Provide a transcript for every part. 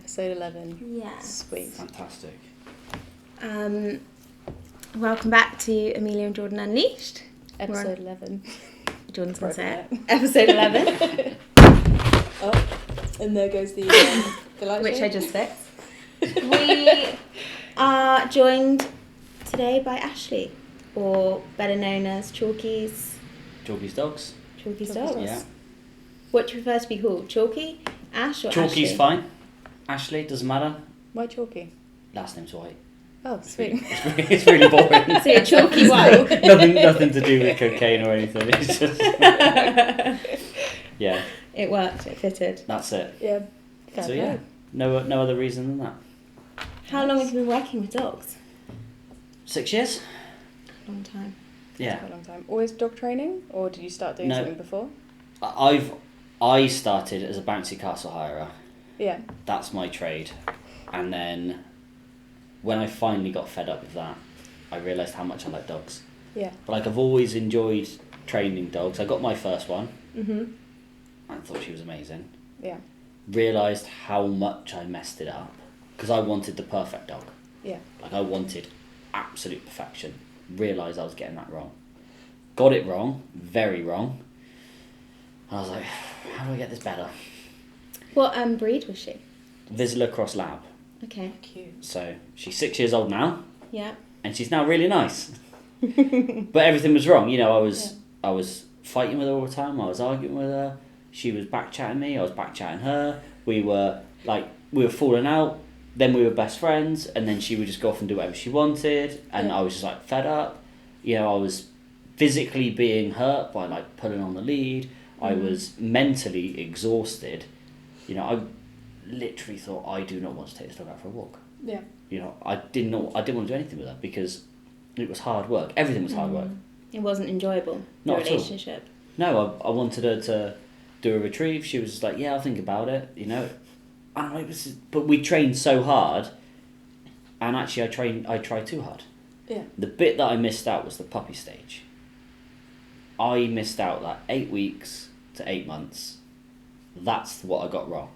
Episode 11. Yeah. Sweet. Fantastic. Welcome back to Amelia and Jordan Unleashed. Episode 11. Jordan's going to say Broken it. Episode 11, Oh, and there goes the light which show. I just fixed. We are joined today by Ashley, or better known as Chalkies Dogs. Dogs. Yeah. What do you prefer to be called? Chalky? Ash or Chalky's Ashley? fine. Ashley, doesn't matter. Why Chalky? Last name's White. Oh, sweet. It's really boring. So you're Chalky White. nothing to do with cocaine or anything. It's just yeah. It worked, it fitted. That's it. Yeah. Fair So play. yeah, no other reason than that. How long have you been working with dogs? 6 years. Long time. Yeah. For a long time. Always dog training, or did you start doing No. something before? I started as a bouncy castle hirer. Yeah. That's my trade, and then when I finally got fed up with that, I realised how much I like dogs. Yeah. But like I've always enjoyed training dogs. I got my first one. Mhm. I thought she was amazing. Yeah. Realised how much I messed it up because I wanted the perfect dog. Yeah. Like I wanted absolute perfection. Realised I was getting that wrong. Got it wrong, very wrong. I was like, how do I get this better? What breed was she? Vizsla Cross Lab. Okay. Cute. So she's 6 years old now, Yeah. and she's now really nice. But everything was wrong. You know, I was fighting with her all the time. I was arguing with her. She was back chatting me. I was back chatting her. We were falling out. Then we were best friends, and then she would just go off and do whatever she wanted, and Yeah. I was just like fed up. You know, I was physically being hurt by like pulling on the lead. I was mentally exhausted. You know, I literally thought I do not want to take this dog out for a walk. Yeah. You know, I didn't want to do anything with her because it was hard work. Everything was hard work. It wasn't enjoyable, the Not at all. relationship. No, I wanted her to do a retrieve. She was just like, yeah, I'll think about it, you know. And I'm like, but we trained so hard, and actually I tried too hard. Yeah. The bit that I missed out was the puppy stage. I missed out like 8 weeks to 8 months. That's what I got wrong.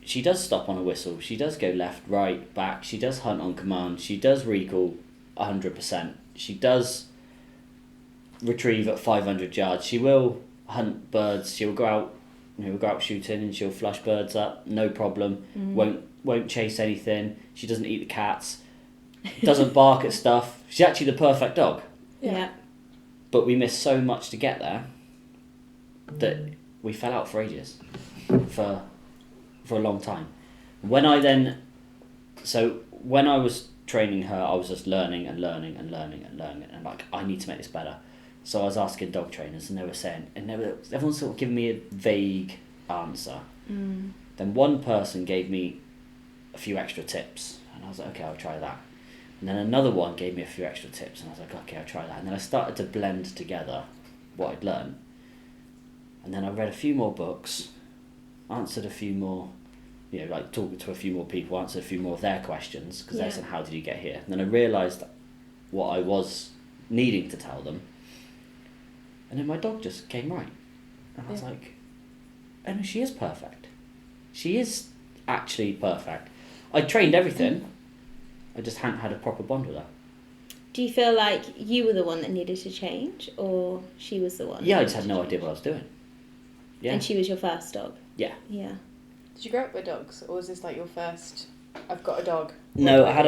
She does stop on a whistle. She does go left, right, back. She does hunt on command. She does recall 100%. She does retrieve at 500 yards. She will hunt birds. She'll go out, go out shooting, and she'll flush birds up. No problem. Won't chase anything. She doesn't eat the cats. Doesn't bark at stuff. She's actually the perfect dog. Yeah. But we missed so much to get there that we fell out for ages, for a long time. When I was training her, I was just learning and like, I need to make this better. So I was asking dog trainers, and they were saying, everyone's sort of giving me a vague answer. Then one person gave me a few extra tips, and I was like, okay, I'll try that. And then another one gave me a few extra tips, and I was like, okay, I'll try that. And then I started to blend together what I'd learned. And then I read a few more books, answered a few more, like talking to a few more people, answered a few more of their questions, because they said, how did you get here? And then I realised what I was needing to tell them. And then my dog just came right. And I was like, oh no, she is perfect. She is actually perfect. I trained everything. I just hadn't had a proper bond with her. Do you feel like you were the one that needed to change, or she was the one? Yeah, I just had no idea what I was doing. Yeah. And she was your first dog? Yeah. Yeah. Did you grow up with dogs, or was this like your first? I've got a dog. No, I had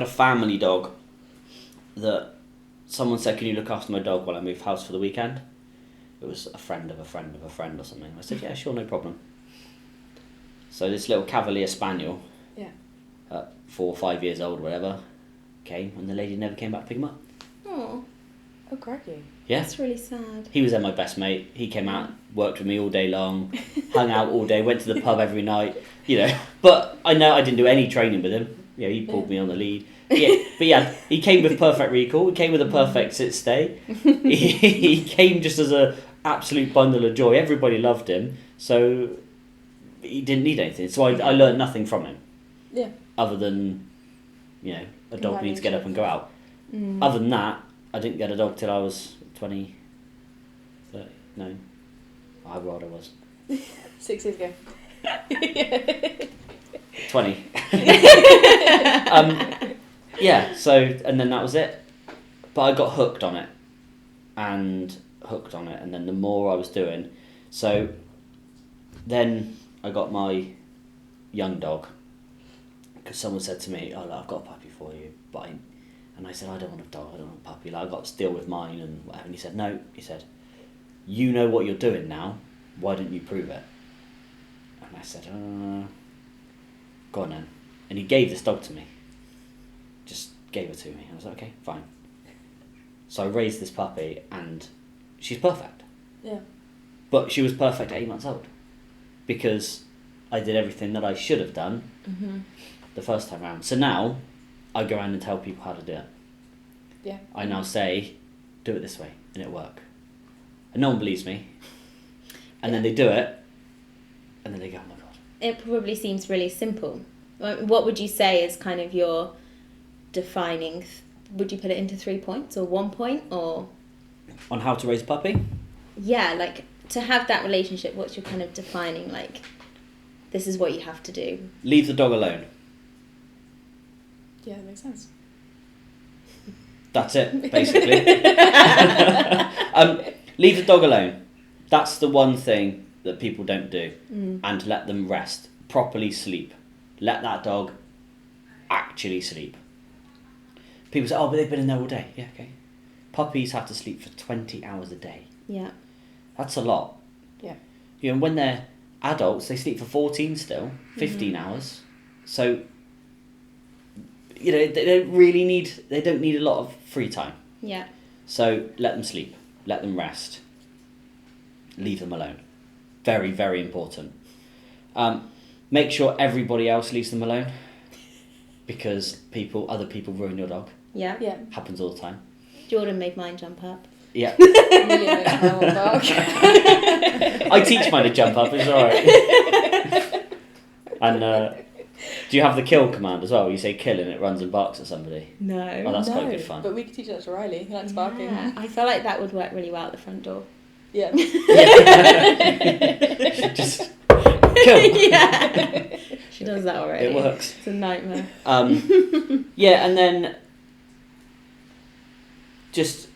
a family dog that someone said, can you look after my dog while I move house for the weekend? It was a friend of a friend of a friend or something. I said, yeah, sure, no problem. So this little Cavalier Spaniel, at 4 or 5 years old or whatever, came, and the lady never came back to pick him up. Oh, Oh, crikey. Yeah. that's really sad. He was then my best mate. He came out, worked with me all day long, hung out all day, went to the pub every night, But I know I didn't do any training with him. He pulled me on the lead. But he came with perfect recall. He came with a perfect sit stay. He came just as a absolute bundle of joy. Everybody loved him. So he didn't need anything. So I learned nothing from him. Yeah. Other than, a dog needs to get up and go out. Other than that, I didn't get a dog till I was 20, 30, no, however old I was. 6 years ago. 20. Yeah, so, and then that was it. But I got hooked on it. And then the more I was doing, so then I got my young dog, because someone said to me, oh, look, I've got a puppy for you, and I said, I don't want a dog, I don't want a puppy, like, I've got to deal with mine and whatever. And he said, no, he said, you know what you're doing now, why don't you prove it? And I said, go on then. And he gave this dog to me, just gave her to me. I was like, okay, fine. So I raised this puppy and she's perfect. Yeah. But she was perfect at 8 months old, because I did everything that I should have done the first time around. So now I go around and tell people how to do it. Yeah. I now say, do it this way, and it'll work. And no one believes me. And then they do it, and then they go, oh my God. It probably seems really simple. What would you say is kind of your defining... Would you put it into 3 points or 1 point, or... On how to raise a puppy? Yeah, like, to have that relationship, what's your kind of defining, like, this is what you have to do? Leave the dog alone. Yeah, that makes sense. That's it, basically. Leave the dog alone. That's the one thing that people don't do. And let them rest. Properly sleep. Let that dog actually sleep. People say, oh, but they've been in there all day. Yeah, okay. Puppies have to sleep for 20 hours a day. Yeah. That's a lot. Yeah. You know, when they're adults, they sleep for 14 still, 15 hours. So, you know, they don't need a lot of free time. Yeah. So let them sleep. Let them rest. Leave them alone. Very, very important. Make sure everybody else leaves them alone, because other people ruin your dog. Yeah. Yeah. Happens all the time. Jordan made mine jump up. Yeah. Amelia makes my one bark. I teach mine to jump up, it's alright. And do you have the kill command as well? You say kill and it runs and barks at somebody. No. Oh, that's quite good fun. But we could teach that to Riley. He likes barking. Yeah, I feel like that would work really well at the front door. Yeah. Just kill. Yeah. She does that already. It works. It's a nightmare. Yeah, and then just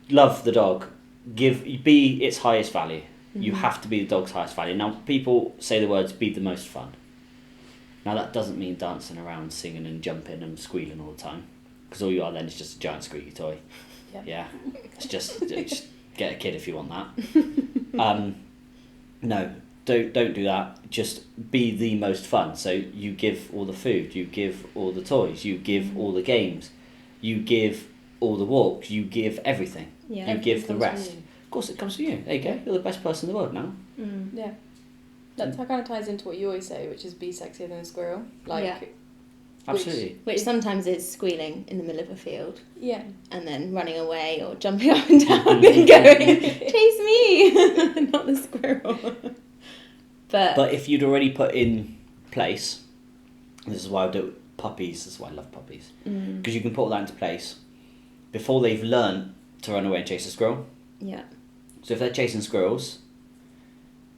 love the dog. Be its highest value. You have to be the dog's highest value. Now, people say the words, be the most fun. Now, that doesn't mean dancing around, singing and jumping and squealing all the time, because all you are then is just a giant squeaky toy. Yeah. It's just get a kid if you want that. No, don't do that. Just be the most fun. So you give all the food, you give all the toys, you give all the games, you give all the walks, you give everything. Yeah. You give the rest. Of course, it comes from you. There you go. You're the best person in the world now. Yeah. That kind of ties into what you always say, which is be sexier than a squirrel. Like, Yeah. Absolutely. Which sometimes is squealing in the middle of a field. Yeah. And then running away or jumping up and down and going, chase me, not the squirrel. But if you'd already put in place, this is why I do puppies, this is why I love puppies, because you can put all that into place before they've learned to run away and chase a squirrel. Yeah. So if they're chasing squirrels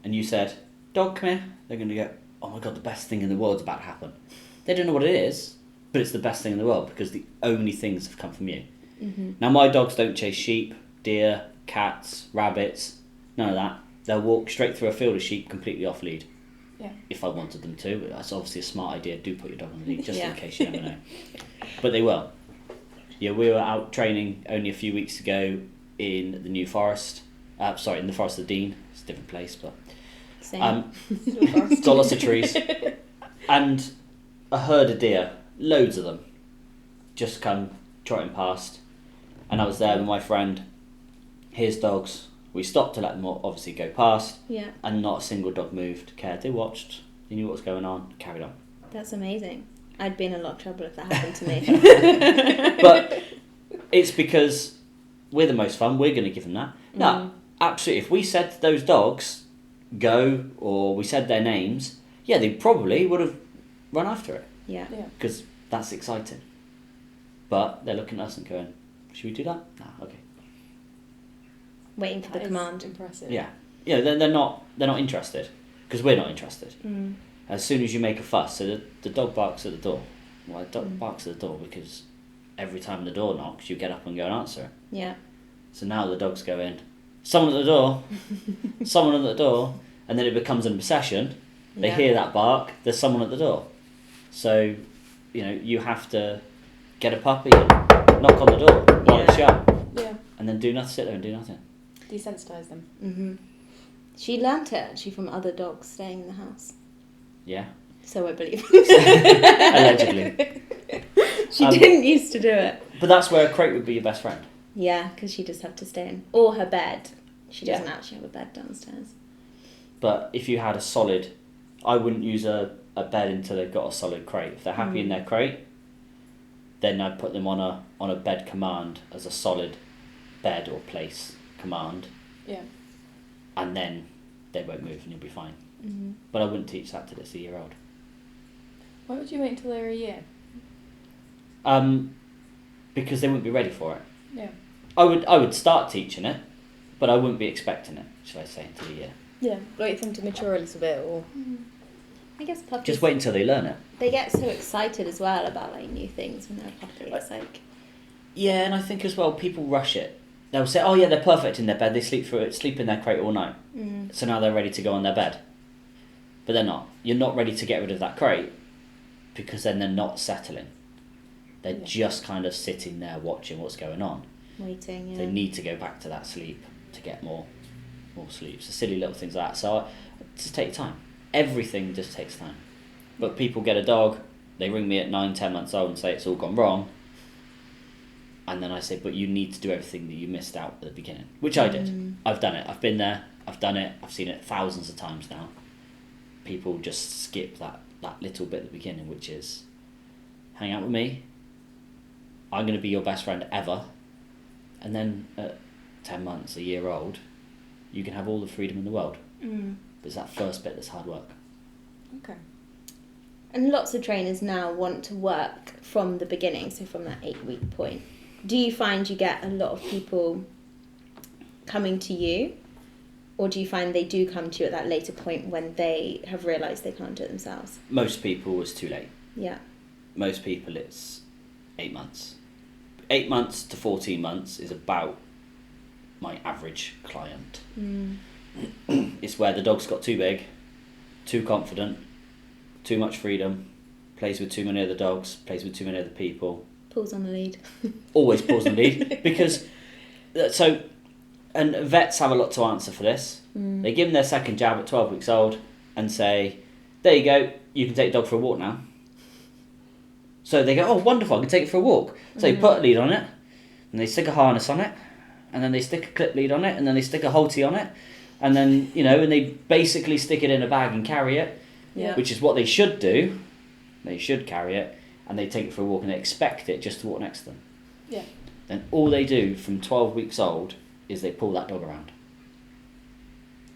and you said, dog, come here, they're going to go, oh my God, the best thing in the world's about to happen. They don't know what it is, but it's the best thing in the world, because the only things have come from you. Now, my dogs don't chase sheep, deer, cats, rabbits, none of that. They'll walk straight through a field of sheep completely off lead. Yeah. If I wanted them to. That's obviously a smart idea. Do put your dog on the lead, just in case, you never know. But they will. Yeah, we were out training only a few weeks ago in the New Forest. In the Forest of the Dean. It's a different place, but... Same. Got lots of trees. And a herd of deer, loads of them, just come trotting past. And I was there with my friend, his dogs. We stopped to let them obviously go past. Yeah. And not a single dog moved, cared. They watched, they knew what was going on, carried on. That's amazing. I'd be in a lot of trouble if that happened to me. But it's because we're the most fun, we're going to give them that. No, absolutely. If we said to those dogs, go, or we said their names, yeah, they probably would have run after it. Yeah. Because that's exciting. But they're looking at us and going, should we do that? No, okay. Waiting for the command. Impressive. Yeah. Yeah, they're not interested, because we're not interested. As soon as you make a fuss, so the dog barks at the door. Well, the dog barks at the door because every time the door knocks, you get up and go and answer it. Yeah. So now the dogs go in, someone at the door, someone at the door, and then it becomes an obsession. They hear that bark, there's someone at the door. So, you have to get a puppy and knock on the door while it's shut. Yeah. And then sit there and do nothing. Desensitise them. Mm-hmm. She learnt it actually from other dogs staying in the house. Yeah. So I believe. Allegedly. She didn't used to do it. But that's where a crate would be your best friend. Yeah, because she just have to stay in. Or her bed. She doesn't actually have a bed downstairs. But if you had a solid... I wouldn't use a bed until they've got a solid crate. If they're happy in their crate, then I'd put them on a bed command as a solid bed or place command. Yeah. And then they won't move and you'll be fine. Mm-hmm. But I wouldn't teach that to this 1-year-old. Why would you wait until they were a year? Because they wouldn't be ready for it. Yeah. I would start teaching it, but I wouldn't be expecting it, shall I say, until a year. Yeah. Wait for them to mature a little bit, or... I guess puppies... Just wait until they learn it. They get so excited as well about new things when they're a puppy. It's like... Yeah, and I think as well, people rush it. They'll say, oh yeah, they're perfect in their bed, they sleep in their crate all night. So now they're ready to go on their bed. But they're not. You're not ready to get rid of that crate because then they're not settling. They're just kind of sitting there watching what's going on. Waiting, yeah. They need to go back to that sleep to get more sleep. So silly little things like that. So just take time. Everything just takes time. But people get a dog, they ring me at 9-10 months old and say it's all gone wrong. And then I say, but you need to do everything that you missed out at the beginning. Which I did. I've done it. I've been there. I've done it. I've seen it thousands of times now. People just skip that little bit at the beginning, which is hang out with me. I'm going to be your best friend ever. And then at 10 months, a year old, you can have all the freedom in the world. But it's that first bit that's hard work. Okay. And lots of trainers now want to work from the beginning, so from that 8-week point. Do you find you get a lot of people coming to you? Or do you find they do come to you at that later point when they have realised they can't do it themselves? Most people, it's too late. Yeah. Most people, it's 8 months. 8 months to 14 months is about my average client. It's where the dog's got too big, too confident, too much freedom, plays with too many other dogs, plays with too many other people. Pulls on the lead. Always pulls on the lead. Because, and vets have a lot to answer for this. They give them their second jab at 12 weeks old and say, there you go, you can take the dog for a walk now. So they go, oh, wonderful, I can take it for a walk. So they put a lead on it, and they stick a harness on it, and then they stick a clip lead on it, and then they stick a halty on it, and then, and they basically stick it in a bag and carry it, which is what they should do. They should carry it, and they take it for a walk, and they expect it just to walk next to them. Yeah. Then all they do from 12 weeks old is they pull that dog around.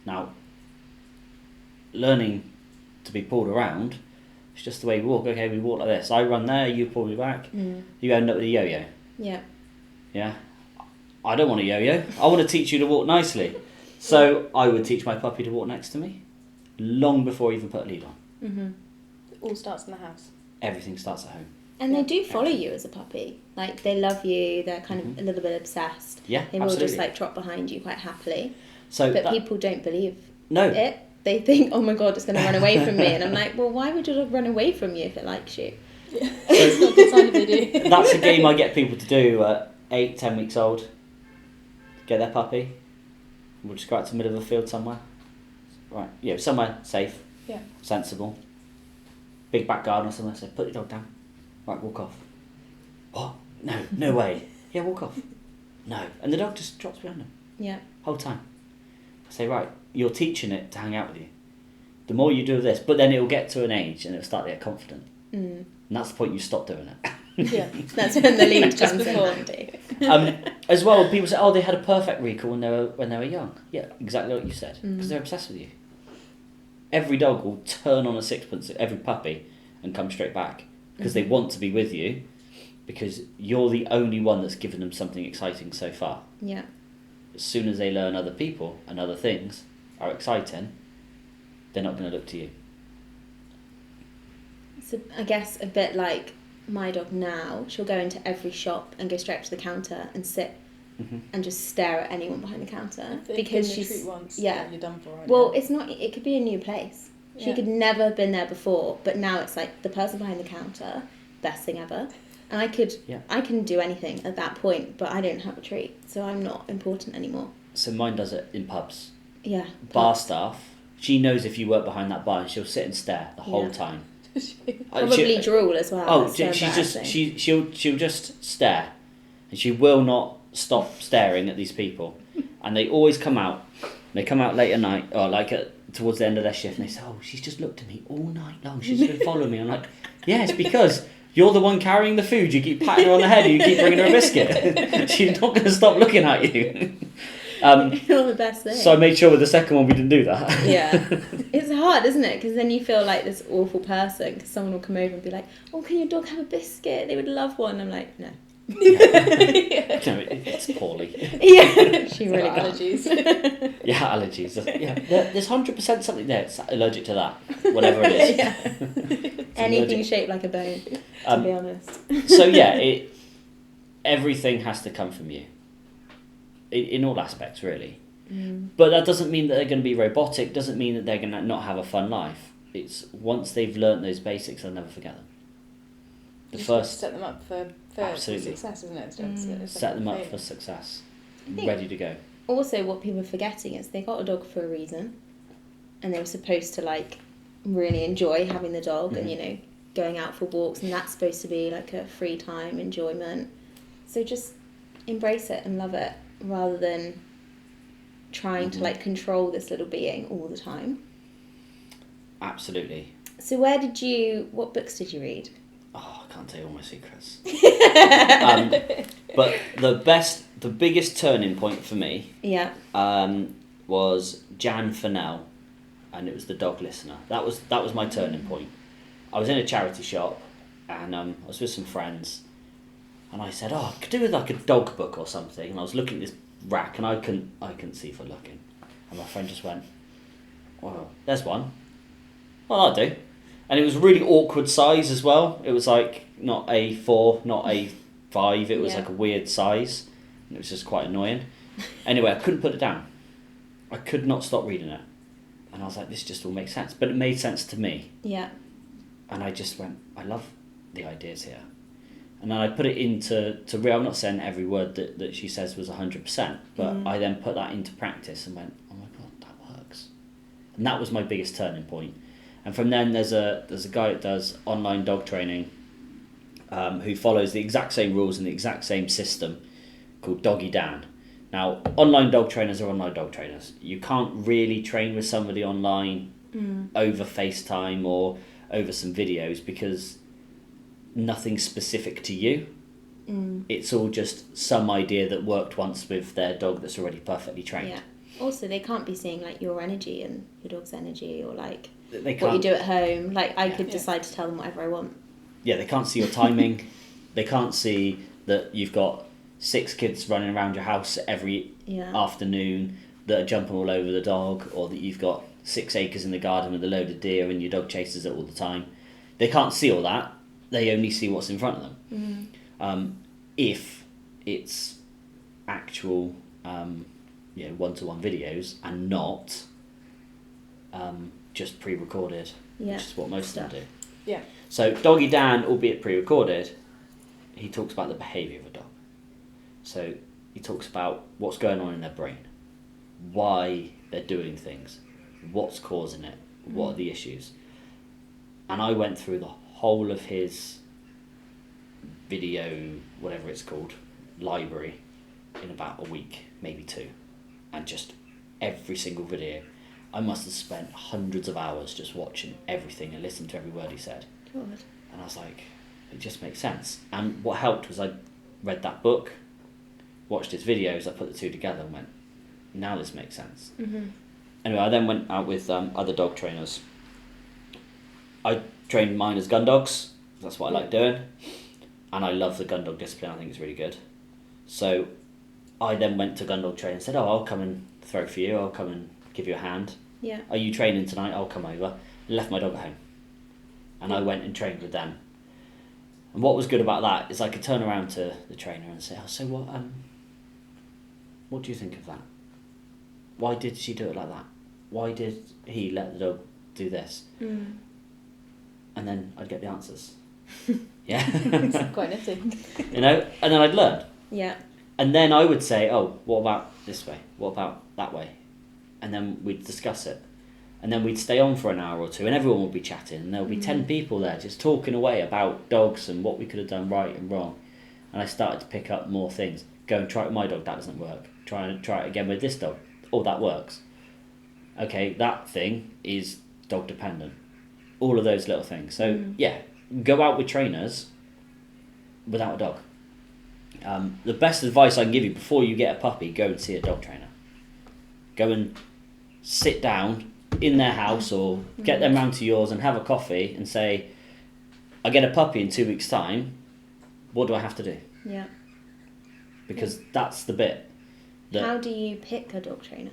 Now, learning to be pulled around, it's just the way we walk. Okay, we walk like this. I run there, you pull me back. You end up with a yo-yo. Yeah. Yeah. I don't want a yo-yo. I want to teach you to walk nicely. So I would teach my puppy to walk next to me long before I even put a lead on. It all starts in the house. Everything starts at home. And they do follow you as a puppy. Like, they love you. They're kind of a little bit obsessed. Yeah, They will absolutely. just, trot behind you quite happily. So But people don't believe No. it. They think, oh my God, it's going to run away from me. And I'm like, well, why would your dog run away from you if it likes you? Yeah. It's not a good sign if they do. That's a game I get people to do at 8-10 weeks old. Get their puppy. We'll just go out to the middle of the field somewhere. Right, somewhere safe, sensible. Big back garden or somewhere. So put your dog down. Right, walk off. What? No way. Yeah, walk off. No. And the dog just drops behind them. Yeah. Whole time. I say, right, you're teaching it to hang out with you. The more you do this, but then it'll get to an age and it'll start to get confident. And that's the point you stop doing it. Yeah. That's when the lead comes in handy. As well, people say, oh, they had a perfect recall when they were young. Yeah, exactly what you said. Because they're obsessed with you. Every dog will turn on a sixpence at every puppy and come straight back. Because they want to be with you. Because you're the only one that's given them something exciting so far. Yeah. As soon as they learn other people and other things are exciting, they're not going to look to you. So I guess a bit like my dog now, she'll go into every shop and go straight up to the counter and sit and just stare at anyone behind the counter because she's treat once, yeah, you're done for. Right well, now. it's not. It could be a new place. She Yeah. could never have been there before, but now it's like the person behind the counter, best thing ever. And I can do anything at that point, but I don't have a treat, so I'm not important anymore. So mine does it in pubs. Yeah. Bar staff. She knows if you work behind that bar, and she'll sit and stare the whole time. Probably drool as well. Oh, she'll just stare, and she will not stop staring at these people, and they always come out. They come out late at night, or towards the end of their shift, and they say, "Oh, she's just looked at me all night long. She's been following me." I'm like, "Yeah, it's because you're the one carrying the food. You keep patting her on the head, and you keep bringing her a biscuit. She's not going to stop looking at you." You're the best thing. So I made sure with the second one we didn't do that. Yeah. It's hard, isn't it? Because then you feel like this awful person, because someone will come over and be like, "Oh, can your dog have a biscuit? They would love one." I'm like, no. Yeah. No, it's poorly. Yeah, she really got allergies. Yeah, allergies. Yeah, there's 100% something there. It's allergic to that, whatever it is. Yeah. Anything allergic. shaped like a bone, to be honest. So yeah, everything has to come from you. In all aspects, really. But that doesn't mean that they're going to be robotic. Doesn't mean that they're going to not have a fun life. It's once they've learnt those basics, they'll never forget them. First set them up for absolutely. success, isn't it? It's set them up for success, ready to go. Also, what people are forgetting is they got a dog for a reason, and they were supposed to really enjoy having the dog, and going out for walks, and that's supposed to be like a free time enjoyment. So just embrace it and love it, rather than trying to control this little being all the time. Absolutely. So what books did you read? Oh, I can't tell you all my secrets. But the biggest turning point for me was Jan Fennell, and it was The Dog Listener. That was my turning point. I was in a charity shop, and I was with some friends, and I said, "Oh, I could do with a dog book or something." And I was looking at this rack, and I couldn't see for looking. And my friend just went, "Well, there's one. Well, that'll do." And it was really awkward size as well. It was not A4, not A5. It was a weird size. And it was just quite annoying. Anyway, I couldn't put it down. I could not stop reading it. And I was like, this just all makes sense. But it made sense to me. Yeah. And I just went, I love the ideas here. And then I put it into real. I'm not saying every word that she says was 100%. But I then put that into practice and went, oh my God, that works. And that was my biggest turning point. And from then there's a guy that does online dog training who follows the exact same rules and the exact same system called Doggy Dan. Now, online dog trainers are online dog trainers. You can't really train with somebody online over FaceTime or over some videos because nothing's specific to you. It's all just some idea that worked once with their dog that's already perfectly trained. Yeah. Also, they can't be seeing your energy and your dog's energy, or they what you do at home. I could decide to tell them whatever I want. Yeah, they can't see your timing. They can't see that you've got 6 kids running around your house every afternoon that are jumping all over the dog, or that you've got 6 acres in the garden with a load of deer and your dog chases it all the time. They can't see all that. They only see what's in front of them. If it's actual one-to-one videos and not just pre-recorded, which is what most of them do. Yeah. So Doggy Dan, albeit pre-recorded, he talks about the behaviour of a dog. So he talks about what's going on in their brain, why they're doing things, what's causing it, what are the issues. And I went through the whole of his video, whatever it's called, library in about a week, maybe 2. And just every single video. I must have spent hundreds of hours just watching everything and listening to every word he said. God. And I was like, it just makes sense. And what helped was I read that book, watched his videos, I put the two together and went, now this makes sense. Anyway, I then went out with other dog trainers. I trained mine as gun dogs. That's what I like doing. And I love the gun dog discipline. I think it's really good. So I then went to gun dog training and said, oh, I'll come and throw for you. I'll come and give you a hand. Yeah. Are you training tonight? I'll come over. Left my dog at home. and I went and trained with them. And what was good about that is I could turn around to the trainer and say, "Oh, so what do you think of that? Why did she do it like that? Why did he let the dog do this?" Mm. And then I'd get the answers. Yeah. It's quite nifty. You know, and then I'd learn. Yeah. And then I would say, "Oh, what about this way? What about that way?" And then we'd discuss it. And then we'd stay on for an hour or two, and everyone would be chatting, and there would be 10 people there just talking away about dogs and what we could have done right and wrong. And I started to pick up more things. Go and try it with my dog, that doesn't work. Try it again with this dog. Oh, that works. Okay, that thing is dog dependent. All of those little things. So, yeah, go out with trainers without a dog. The best advice I can give you before you get a puppy, go and see a dog trainer. Go and sit down in their house or get them round to yours and have a coffee and say, "I get a puppy in 2 weeks' time, what do I have to do?" Yeah. Because that's the bit. How do you pick a dog trainer?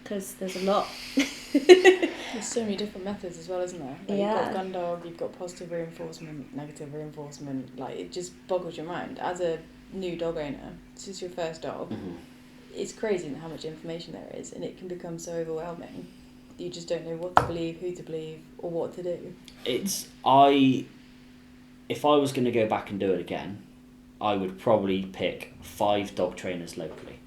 Because there's a lot. There's so many different methods as well, isn't there? Like Yeah. You've got gun dog, you've got positive reinforcement, negative reinforcement. Like, it just boggles your mind. As a new dog owner, this is your first dog. It's crazy how much information there is, and it can become so overwhelming. You just don't know what to believe, who to believe, or what to do. If I was going to go back and do it again, I would probably pick 5 dog trainers locally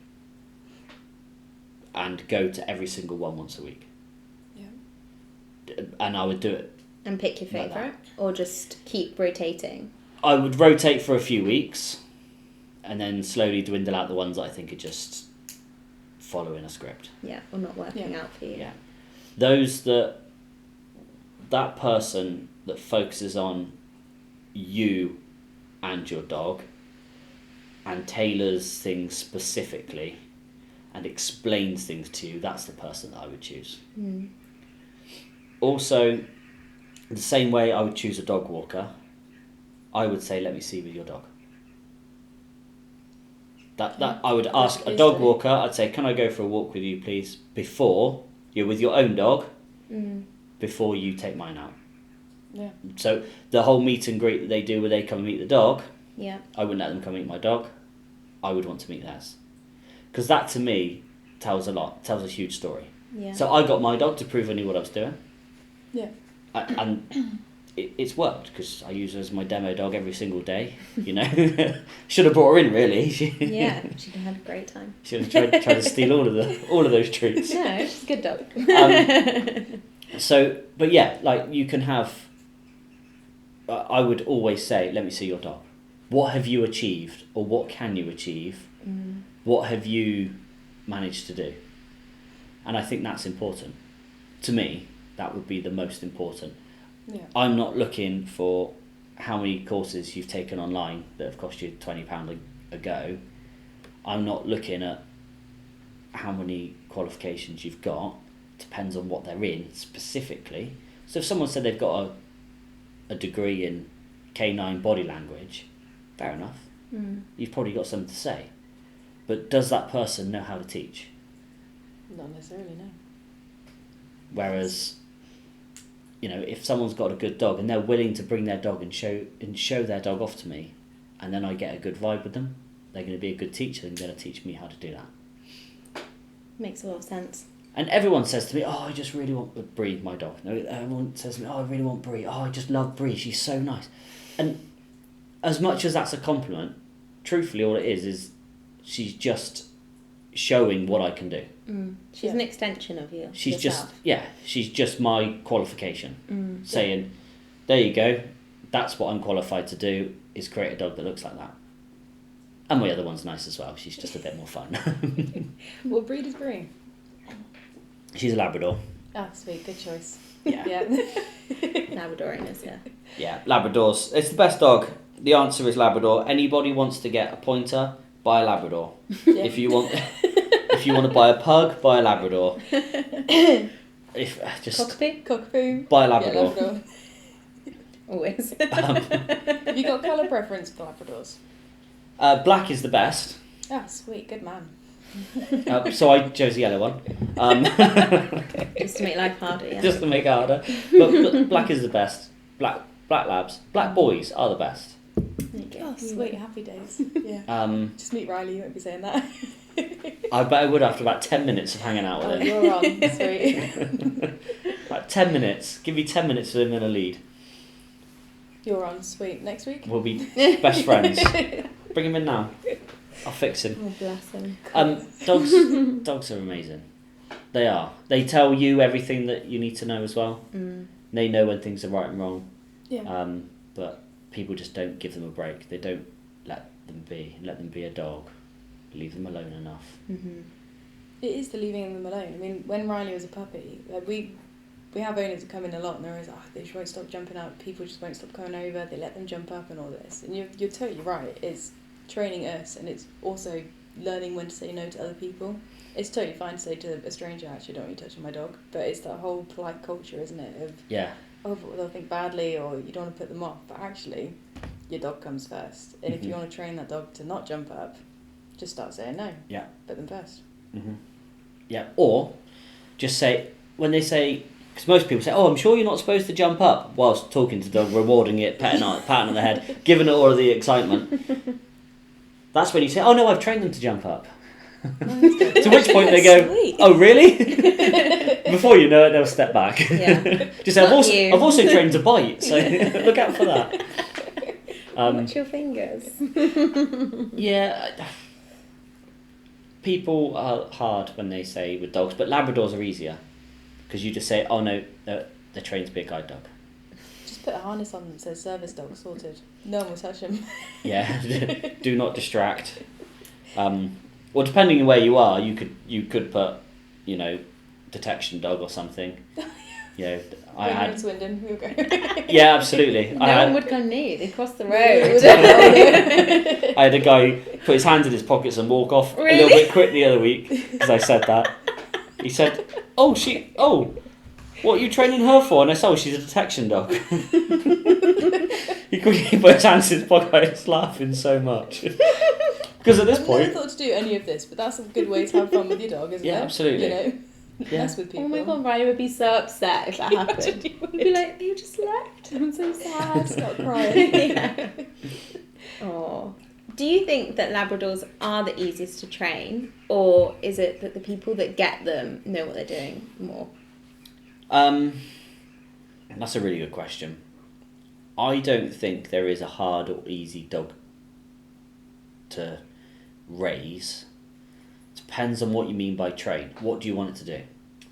and go to every single one once a week. Yeah. And I would do it. And pick your Like favourite? Or just keep rotating? I would rotate for a few weeks and then slowly dwindle out the ones that I think are just following a script. Yeah, or not working out for you. Yeah. Those that person that focuses on you and your dog and tailors things specifically and explains things to you, that's the person that I would choose. Also, the same way I would choose a dog walker, I would say, "Let me see with your dog." That I would ask a dog walker, I'd say, "Can I go for a walk with you, please, before you're with your own dog, before you take mine out?" Yeah. So the whole meet and greet that they do where they come and meet the dog, Yeah. I wouldn't let them come meet my dog. I would want to meet theirs. Because that, to me, tells a lot, tells a huge story. Yeah. So I got my dog to prove I knew what I was doing. Yeah. And it's worked, because I use her as my demo dog every single day, you know. Should have brought her in, really. Yeah, she'd have had a great time. Should have tried to steal all of those treats. No, she's a good dog. So, but yeah, like, you can have... I would always say, "Let me see your dog. What have you achieved, or what can you achieve? What have you managed to do?" And I think that's important. To me, that would be the most important. Yeah. I'm not looking for how many courses you've taken online that have cost you £20 a go. I'm not looking at how many qualifications you've got. Depends on what they're in specifically. So if someone said they've got a degree in canine body language, fair enough. You've probably got something to say. But does that person know how to teach? Not necessarily, no. Whereas, you know, if someone's got a good dog and they're willing to bring their dog and show their dog off to me, and then I get a good vibe with them, they're going to be a good teacher and going to teach me how to do that. Makes a lot of sense. And everyone says to me, "Oh, I just really want Brie, my dog." No, everyone says to me, "Oh, I really want Brie. Oh, I just love Brie. She's so nice." And as much as that's a compliment, truthfully, all it is she's just showing what I can do. She's an extension of you. She's yourself. she's just my qualification. Saying, "There you go. That's what I'm qualified to do, is create a dog that looks like that." And my other one's nice as well. She's just a bit more fun. What breed is Brie? She's a Labrador. Ah, sweet, good choice. Yeah. Yeah. Labradoriness, yeah. Yeah, Labradors. It's the best dog. The answer is Labrador. Anybody wants to get a pointer, buy a Labrador. Yeah. If you want to buy a pug, buy a Labrador. Cockapoo. Buy a Labrador. Yeah, Labrador. Always. Have you got colour preference for Labradors? Black is the best. Ah, sweet, good man. So I chose the yellow one. Just to make life harder, yeah. Just to make it harder. But black is the best. Black labs. Black boys are the best. There you go. Oh, sweet, happy days. Yeah. Just meet Riley, you won't be saying that. I bet I would after about 10 minutes of hanging out with him. You're on, sweet. Like 10 minutes. Give me 10 minutes with him in a lead. You're on, sweet. Next week? We'll be best friends. Bring him in now. I'll fix him. Oh, bless him. Dogs are amazing. They are. They tell you everything that you need to know as well. They know when things are right and wrong. Yeah. But people just don't give them a break. They don't let them be a dog. Leave them alone enough. It is the leaving them alone. I mean, when Riley was a puppy, like we have owners that come in a lot and they're always they just won't stop jumping up, people just won't stop coming over, they let them jump up and all this. And you're totally right, it's training us and it's also learning when to say no to other people. It's totally fine to say to a stranger, actually, don't want you touching my dog, but it's that whole polite culture, isn't it, of they'll think badly or you don't want to put them off, but actually your dog comes first. And if you want to train that dog to not jump up, just start saying no. Yeah. Put them first. Yeah, or just say, when they say, because most people say, oh, I'm sure you're not supposed to jump up, whilst talking to the dog, rewarding it, patting on the head, giving it all of the excitement. That's when you say, oh no, I've trained them to jump up. To which point they go, sweet. Oh really? Before you know it, they'll step back. Yeah. Just say, I've also trained to bite, so look out for that. Watch your fingers. Yeah. People are hard when they say with dogs, but Labradors are easier. Because you just say, oh no, they're trained to be a guide dog. Just put a harness on them that says service dog, sorted. No one will touch them. Yeah, do not distract. Well, depending on where you are, you could put, detection dog or something. I had. Swindon, we'll go. Yeah, absolutely. No one would come near. They cross the road. I had a guy put his hands in his pockets and walk off a little bit quick the other week because I said that. He said, "Oh, what are you training her for?" And I said, "Oh, she's a detection dog." He quickly put his hands in his pocket. I was laughing so much because at this point, I've never thought to do any of this, but that's a good way to have fun with your dog, isn't it? Yeah, absolutely. Mess with people. Oh my god, Riley would be so upset if that happened. He'd be like, "You just left. I'm so sad." Start crying. Oh. Do you think that Labradors are the easiest to train, or is it that the people that get them know what they're doing more? That's a really good question. I don't think there is a hard or easy dog to raise. Depends on what you mean by train. What do you want it to do?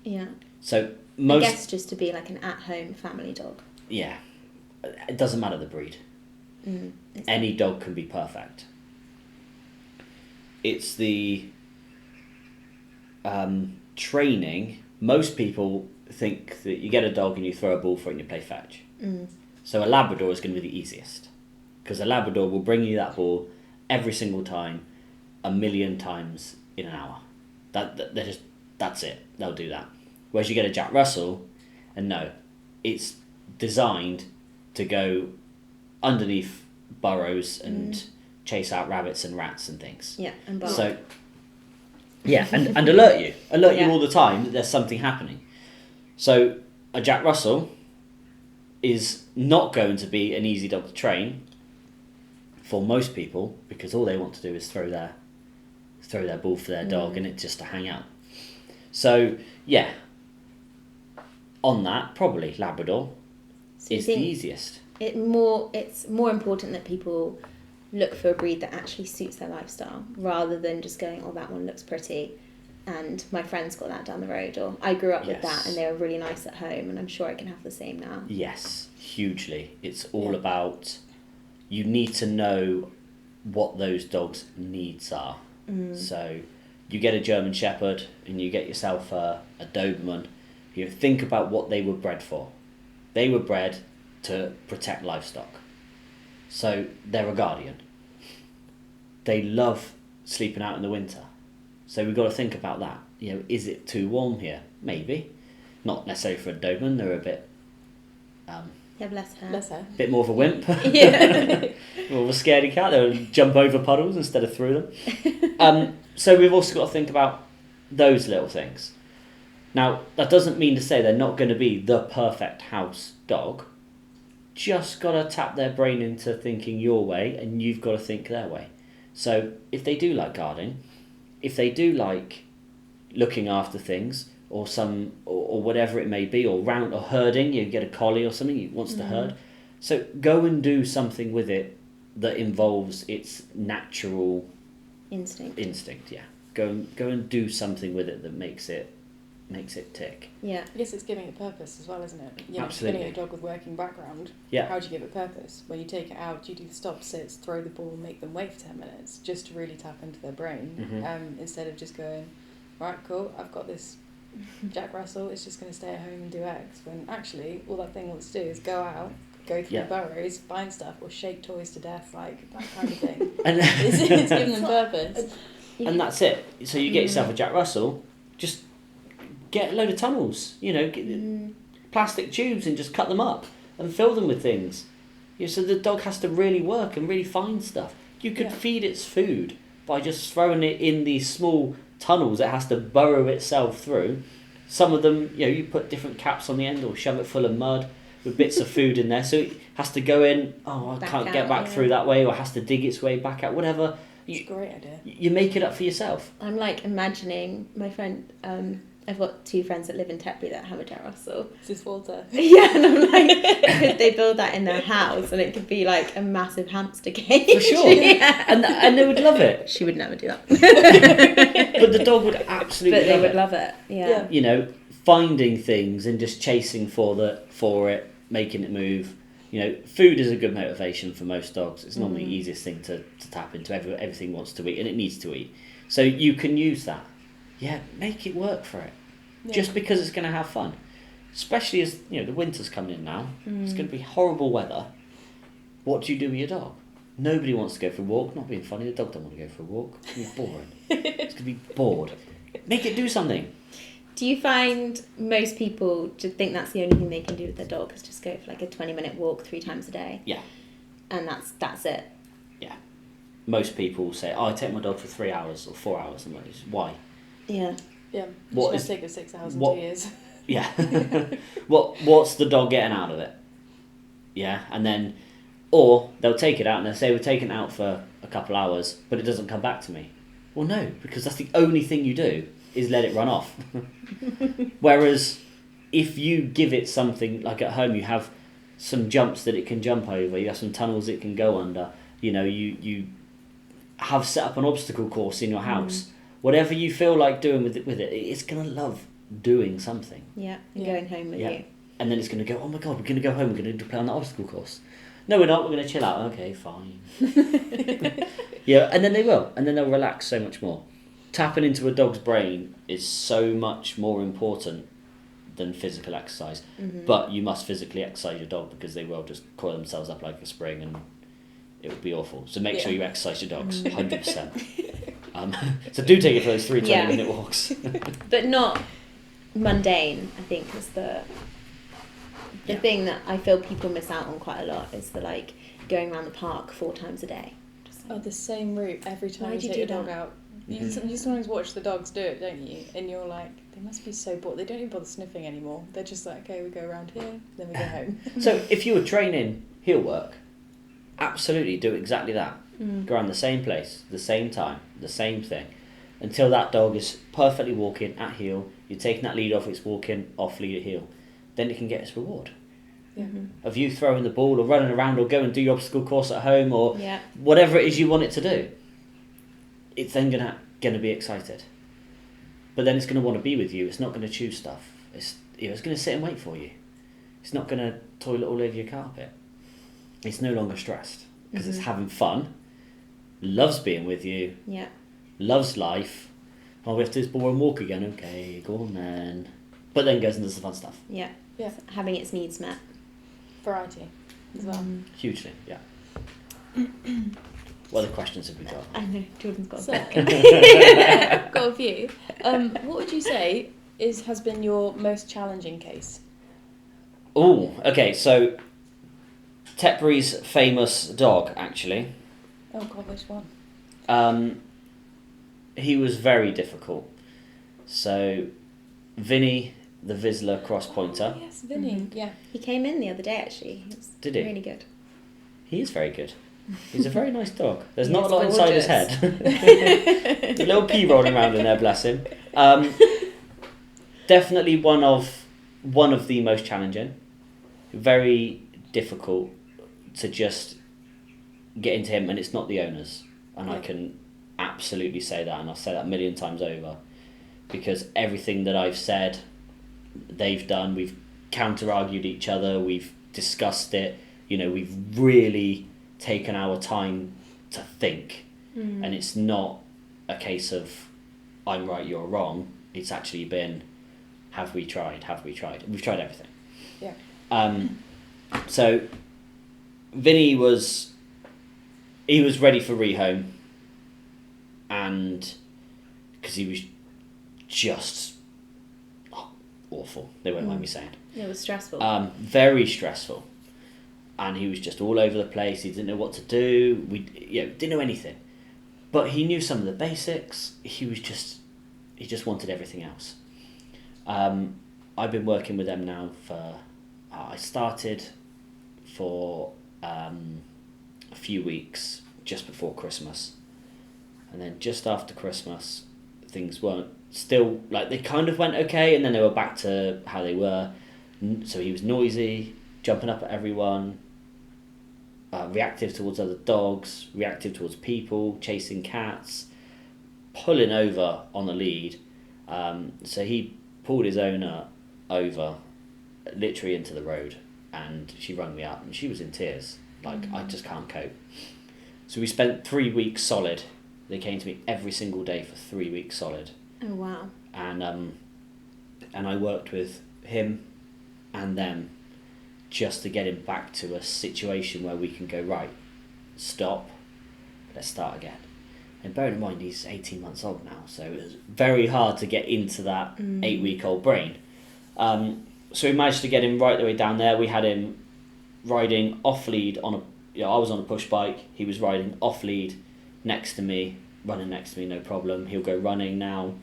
Yeah. So I guess just to be like an at-home family dog. Yeah. It doesn't matter the breed. Any dog can be perfect. It's the training. Most people think that you get a dog and you throw a ball for it and you play fetch. So a Labrador is going to be the easiest. Because a Labrador will bring you that ball every single time, 1,000,000 times in an hour. That's it. They'll do that. Whereas you get a Jack Russell, and no, it's designed to go underneath burrows and chase out rabbits and rats and things. Yeah, and bark. So, yeah, and alert you all the time that there's something happening. So a Jack Russell is not going to be an easy dog to train for most people because all they want to do is throw their ball for their dog and it's just to hang out. So yeah, on that probably Labrador is the easiest. It's more important that people look for a breed that actually suits their lifestyle rather than just going, oh, that one looks pretty and my friend's got that down the road, or I grew up with that and they were really nice at home and I'm sure I can have the same now. Yes, hugely. It's all about, you need to know what those dogs' needs are. So you get a German Shepherd and you get yourself a Doberman, you think about what they were bred for. They were bred to protect livestock. So they're a guardian. They love sleeping out in the winter. So we've got to think about that. Is it too warm here? Maybe. Not necessarily for a Doberman, they're a bit You have less hair. Bless her. Bit more of a wimp. Yeah. More of a scaredy cat. They'll jump over puddles instead of through them. So we've also got to think about those little things. Now, that doesn't mean to say they're not going to be the perfect house dog. Just got to tap their brain into thinking your way, and you've got to think their way. So if they do like guarding, if they do like looking after things, or whatever it may be, or herding, you get a collie or something, he wants to herd. So go and do something with it that involves its natural instinct. Yeah, go and do something with it that makes it tick. Yeah. I guess it's giving it purpose as well, isn't it? You know, Absolutely. getting a dog with working background. Yeah. How do you give it purpose? When you take it out, do you do the stop, sits, throw the ball, make them wait for 10 minutes, just to really tap into their brain, instead of just going, right, cool, I've got this Jack Russell, it's just going to stay at home and do X, when actually all that thing wants to do is go out, go through the burrows, find stuff, or shake toys to death, like that kind of thing. And it's giving them purpose. And that's it. So you get yourself a Jack Russell, just get a load of tunnels, get plastic tubes and just cut them up and fill them with things. So the dog has to really work and really find stuff. You could feed its food by just throwing it in these small tunnels it has to burrow itself through. Some of them, you put different caps on the end or shove it full of mud with bits of food in there. So it has to go in, I can't get back through that way, or has to dig its way back out, whatever. It's a great idea. You make it up for yourself. I'm like imagining my friend, I've got 2 friends that live in Tetbury that have a Jack Russell. This is Walter. Yeah, and I'm like, could they build that in their house and it could be like a massive hamster cage? For sure. Yeah. And they would love it. She would never do that. But the dog would absolutely But they would love it. Yeah. Finding things and just chasing for it, making it move. Food is a good motivation for most dogs. It's normally the easiest thing to tap into. Everything wants to eat and it needs to eat. So you can use that. Yeah, make it work for it. Yeah. Just because it's going to have fun. Especially as, the winter's coming in now. It's going to be horrible weather. What do you do with your dog? Nobody wants to go for a walk. Not being funny, the dog don't want to go for a walk. It's going to be boring. It's going to be bored. Make it do something. Do you find most people just think that's the only thing they can do with their dog is just go for like a 20-minute walk 3 times a day? Yeah. And that's it? Yeah. Most people say, I take my dog for 3 hours or 4 hours. I'm like, why? Yeah. Yeah. What is take 6 hours in 2 years? Yeah. What's the dog getting out of it? Yeah. And then, or they'll take it out and they'll say, we're taking it out for a couple hours, but it doesn't come back to me. Well, no, because that's the only thing you do is let it run off. Whereas if you give it something, like at home you have some jumps that it can jump over, you have some tunnels it can go under, you have set up an obstacle course in your house. Whatever you feel like doing with it, it's going to love doing something. Yeah, going home with you. And then it's going to go, oh my God, we're going to go home, we're going to play on the obstacle course. No, we're not, we're going to chill out. Okay, fine. Yeah, and then they will. And then they'll relax so much more. Tapping into a dog's brain is so much more important than physical exercise. But you must physically exercise your dog because they will just coil themselves up like a spring and it would be awful. So make sure you exercise your dogs, 100%. So do take it for those 3 20-minute walks. But not mundane, I think, is the thing that I feel people miss out on quite a lot is the going around the park 4 times a day. The same route every time you take your dog out. You sometimes watch the dogs do it, don't you? And you're like, they must be so bored. They don't even bother sniffing anymore. They're just like, okay, we go around here, then we go home. So if you were training heel work, absolutely do exactly that. Go around the same place, the same time, the same thing, until that dog is perfectly walking at heel. You're taking that lead off, it's walking off lead at heel. Then it can get its reward. Yeah. Of you throwing the ball or running around or go and do your obstacle course at home or whatever it is you want it to do. It's then gonna be excited. But then it's gonna want to be with you. It's not gonna choose stuff. It's gonna sit and wait for you. It's not gonna toilet all over your carpet. It's no longer stressed because it's having fun. Loves being with you. Yeah. Loves life. Oh, we have to do this boring walk again. Okay, go on then. But then goes and does the fun stuff. Yeah. Yeah. Having its needs met. Variety as well. Hugely, yeah. What other questions have we got? I know, Jordan's got got a few. What would you say has been your most challenging case? Oh, okay, so Tetbury's famous dog, actually. Oh God, which one? He was very difficult. So, Vinny, the Vizsla cross pointer. Oh, yes, Vinny. Yeah. He came in the other day actually. He was Did he? really good. He is very good. He's a very nice dog. There's He not a is lot inside his gorgeous. head. A little pea rolling around in there, bless him. Definitely one of the most challenging. Very difficult to just get into him, and it's not the owners. And I can absolutely say that, and I'll say that a million times over, because everything that I've said, they've done. We've counter-argued each other. We've discussed it. We've really taken our time to think, and it's not a case of I'm right, you're wrong. It's actually been, have we tried? We've tried everything. Yeah. So Vinny was ready for rehome, and because he was just awful, they won't mind me saying. It was stressful. Very stressful. And he was just all over the place. He didn't know what to do. Didn't know anything. But he knew some of the basics. He just wanted everything else. I've been working with them now for... I started for a few weeks just before Christmas. And then just after Christmas, things weren't still... they kind of went okay, and then they were back to how they were. So he was noisy, jumping up at everyone, reactive towards other dogs, reactive towards people, chasing cats, pulling over on the lead. So he pulled his owner over, literally into the road, and she rang me up, and she was in tears. I just can't cope. So we spent 3 weeks solid. They came to me every single day for 3 weeks solid. Oh wow. And I worked with him and them just to get him back to a situation where we can go, right, stop, let's start again. And bearing in mind, he's 18 months old now, so it was very hard to get into that 8-week-old brain. So we managed to get him right the way down there. We had him riding off-lead I was on a push bike, he was riding off-lead next to me, running next to me, no problem. He'll go running now.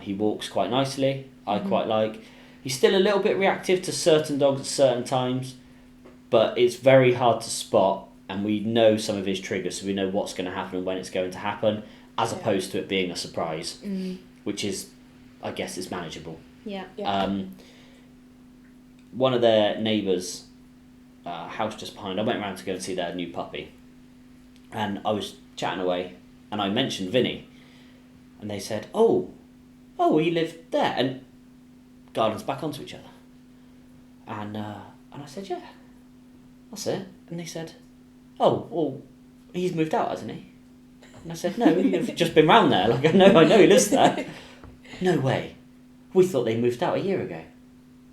He walks quite nicely, I quite like. He's still a little bit reactive to certain dogs at certain times, but it's very hard to spot, and we know some of his triggers, so we know what's going to happen and when it's going to happen, as opposed to it being a surprise, which is, I guess, it's manageable. Yeah. One of their neighbours, house just behind, I went round to go and see their new puppy, and I was chatting away, and I mentioned Vinny, and they said, oh, he lived there, and gardens back onto each other. And I said, yeah, that's it. And they said, oh, well, he's moved out, hasn't he? And I said, no, he's just been round there. I know he lives there. No way. We thought they moved out a year ago.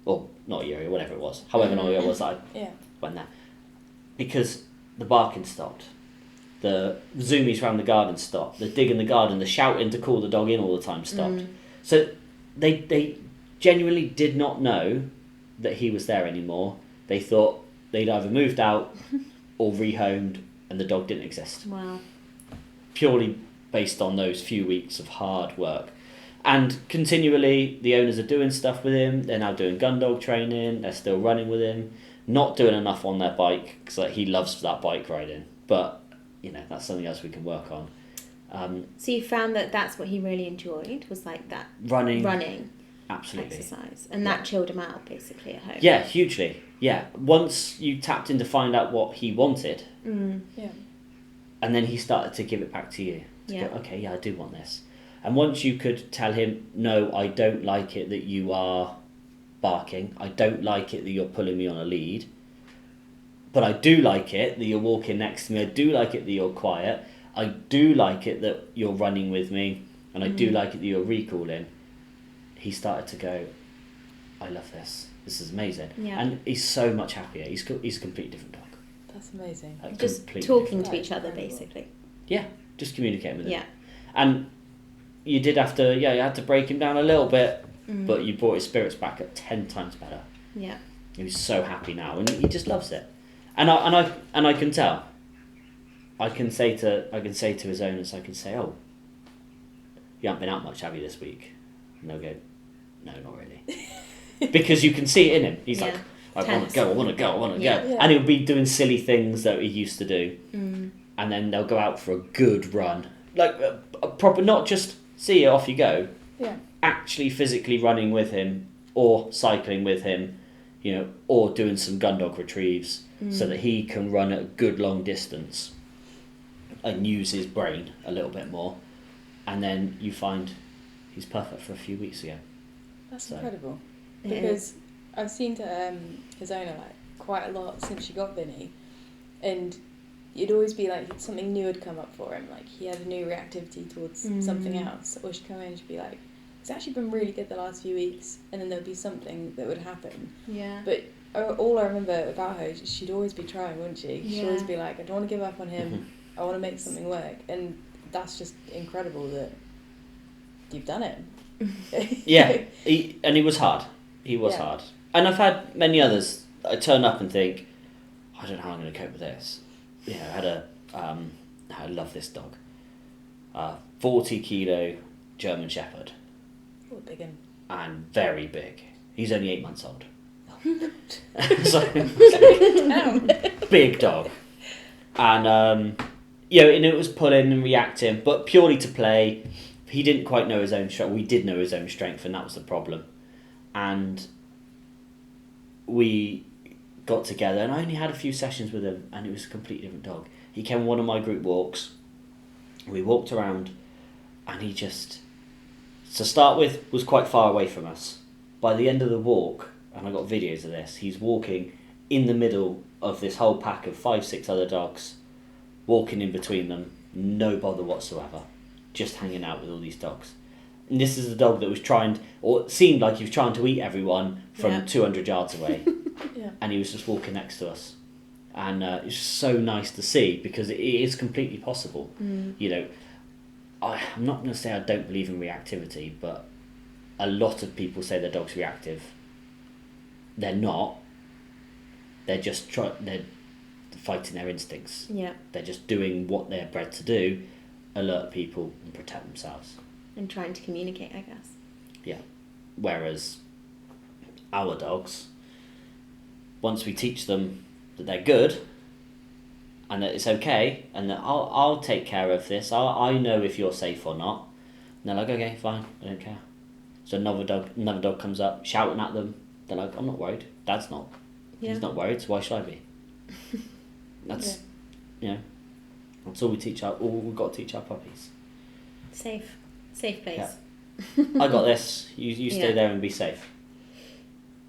Or not a year ago, whatever it was. However long ago it was that I went there. Because the barking stopped. The zoomies around the garden stopped. The dig in the garden, the shouting to call the dog in all the time stopped. So they genuinely did not know that he was there anymore. They thought they'd either moved out or rehomed, and the dog didn't exist. Wow. Purely based on those few weeks of hard work. And continually, the owners are doing stuff with him. They're now doing gun dog training. They're still running with him. Not doing enough on their bike, because he loves that bike riding. But, that's something else we can work on. So you found that that's what he really enjoyed, was like that running. Absolutely. Exercise. And that chilled him out, basically, at home. Yeah, hugely. Yeah. Once you tapped in to find out what he wanted, Mm. Yeah. and then he started to give it back to you. Yeah. Go, okay, yeah, I do want this. And once you could tell him, no, I don't like it that you are barking. I don't like it that you're pulling me on a lead. But I do like it that you're walking next to me. I do like it that you're quiet. I do like it that you're running with me. And I do like it that you're recalling. He started to go, I love this. This is amazing. Yeah. And he's so much happier. He's a completely different dog. That's amazing. Just Completely talking different. to each other, basically. Yeah, just communicating with him. Yeah. And you did have to, you had to break him down a little bit, but you brought his spirits back at 10 times better. Yeah. He's so happy now, and he just loves it. And I can tell. I can say to his owners, I can say, "Oh, you haven't been out much, have you, this week?" And they'll go, "No, not really," because you can see it in him. He's like, "I want to go, I want to go, I want to go," and he'll be doing silly things that he used to do, and then they'll go out for a good run, like a proper, not just see you off you go, actually physically running with him or cycling with him, you know, or doing some gun dog retrieves so that he can run at a good long distance and use his brain a little bit more, and then you find he's perfect for a few weeks again. That's incredible, because I've seen his owner like quite a lot since she got Vinny, and it'd always be like something new had come up for him, like he had a new reactivity towards something else, or she'd come in and she'd be like, "It's actually been really good the last few weeks," and then there'd be something that would happen. But all I remember about her is she'd always be trying, wouldn't she? She'd always be like, "I don't want to give up on him. I want to make something work," and that's just incredible that you've done it. And he was hard. He was hard. And I've had many others. I turn up and think, I don't know how I'm going to cope with this. You know, I love this dog. 40 kilo German Shepherd. Oh, big one. And very big. He's only 8 months old. So, big dog. And, you know, and it was pulling and reacting, but purely to play. He didn't quite know his own strength. We did know his own strength, and that was the problem. And we got together, and I only had a few sessions with him, and it was a completely different dog. He came on one of my group walks. We walked around, and he just, to start with, was quite far away from us. By the end of the walk, and I got videos of this, he's walking in the middle of this whole pack of 5-6 other dogs, walking in between them, no bother whatsoever, just hanging out with all these dogs. And this is a dog that was trying, or it seemed like he was trying to eat everyone from 200 yards away. And he was just walking next to us. And it's just so nice to see, because it is completely possible. You know, I'm not going to say I don't believe in reactivity, but a lot of people say their dog's reactive. They're not. They're just they're fighting their instincts. They're just doing what they're bred to do, alert people and protect themselves. And trying to communicate, I guess. Yeah. Whereas our dogs, once we teach them that they're good and that it's okay and that I'll take care of this, I know if you're safe or not, and they're like, okay, fine, I don't care. So another dog comes up shouting at them, they're like, I'm not worried, Dad's not. He's not worried, so why should I be? That's, you know, that's all we've got to teach our puppies. Safe place. I got this. You stay there and be safe.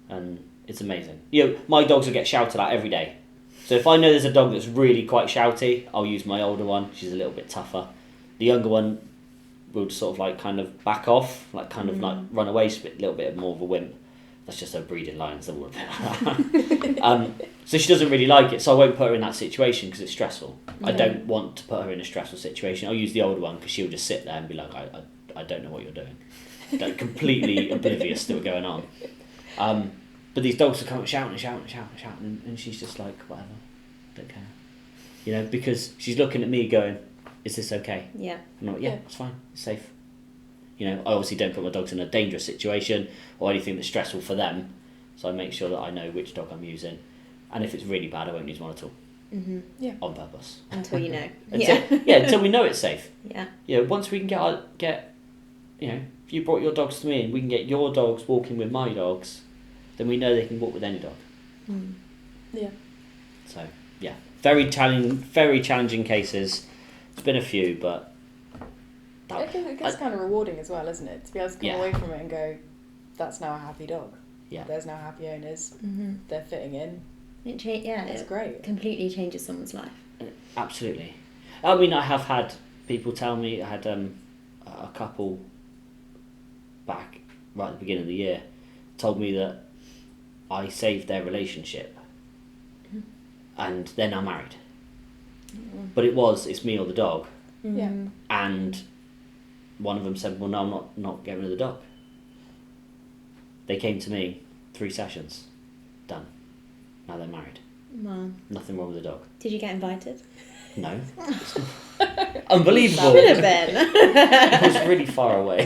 And it's amazing. You know, my dogs will get shouted at every day. So if I know there's a dog that's really quite shouty, I'll use my older one. She's a little bit tougher. The younger one will just sort of like kind of back off, like kind of like run away. She's a little bit more of a wimp. That's just her breeding lines. That would like that. So she doesn't really like it. So I won't put her in that situation because it's stressful. I don't want to put her in a stressful situation. I'll use the older one because she'll just sit there and be like, I don't know what you're doing. Like completely oblivious to what's going on. But these dogs will come shouting, and she's just like, whatever, don't care. You know, because she's looking at me going, is this okay? Yeah. I'm like, yeah, it's fine, it's safe. You know, I obviously don't put my dogs in a dangerous situation or anything that's stressful for them, so I make sure that I know which dog I'm using, and if it's really bad, I won't use one at all. On purpose. Until you know. Until we know it's safe. Yeah. You know, once we can get, you know, if you brought your dogs to me and we can get your dogs walking with my dogs, then we know they can walk with any dog. Yeah. So, yeah. Very challenging cases. It's been a few, but... It gets kind of rewarding as well, isn't it? To be able to come away from it and go, that's now a happy dog. Yeah. There's now happy owners. They're fitting in. It's great. Completely changes someone's life. Absolutely. I mean, I have had people tell me, I had a couple back right at the beginning of the year told me that I saved their relationship and they're now married. But it's me or the dog. Yeah. And one of them said, well, no, I'm not getting rid of the dog. They came to me, 3 sessions, done. Now they're married. Wow. Nothing wrong with the dog. Did you get invited? No. Unbelievable. Should have been. It was really far away.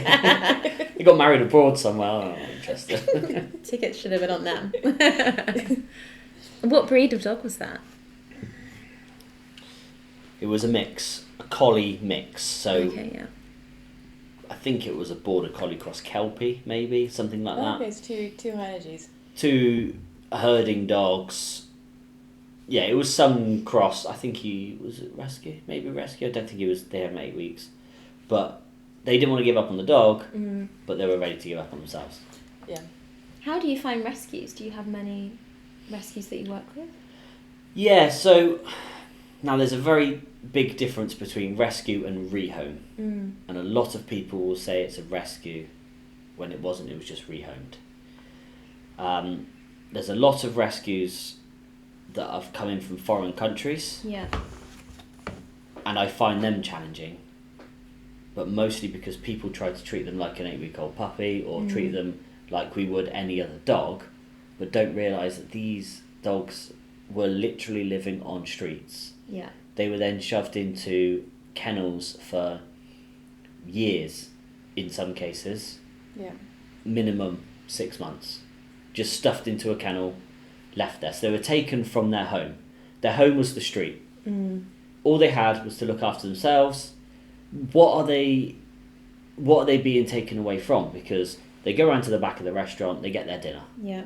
He got married abroad somewhere. I'm not interested. Tickets should have been on them. What breed of dog was that? It was a mix, a collie mix. So Okay, yeah. I think it was a border collie cross Kelpie, maybe something like that. Okay, it's two high energies. 2 herding dogs. Yeah, it was some cross. I think he was a rescue, maybe a rescue. I don't think he was there in 8 weeks, but they didn't want to give up on the dog, but they were ready to give up on themselves. Yeah. How do you find rescues? Do you have many rescues that you work with? Yeah, so now there's a very big difference between rescue and rehome, and a lot of people will say it's a rescue when it wasn't. It was just rehomed. There's a lot of rescues that have come in from foreign countries. Yeah. And I find them challenging, but mostly because people try to treat them like an 8-week-old puppy or treat them like we would any other dog, but don't realise that these dogs were literally living on streets. Yeah. They were then shoved into kennels for years, in some cases, Yeah. minimum 6 months, just stuffed into a kennel, left there. So they were taken from their home. Their home was the street. All they had was to look after themselves. What are they being taken away from? Because they go around to the back of the restaurant, they get their dinner. Yeah.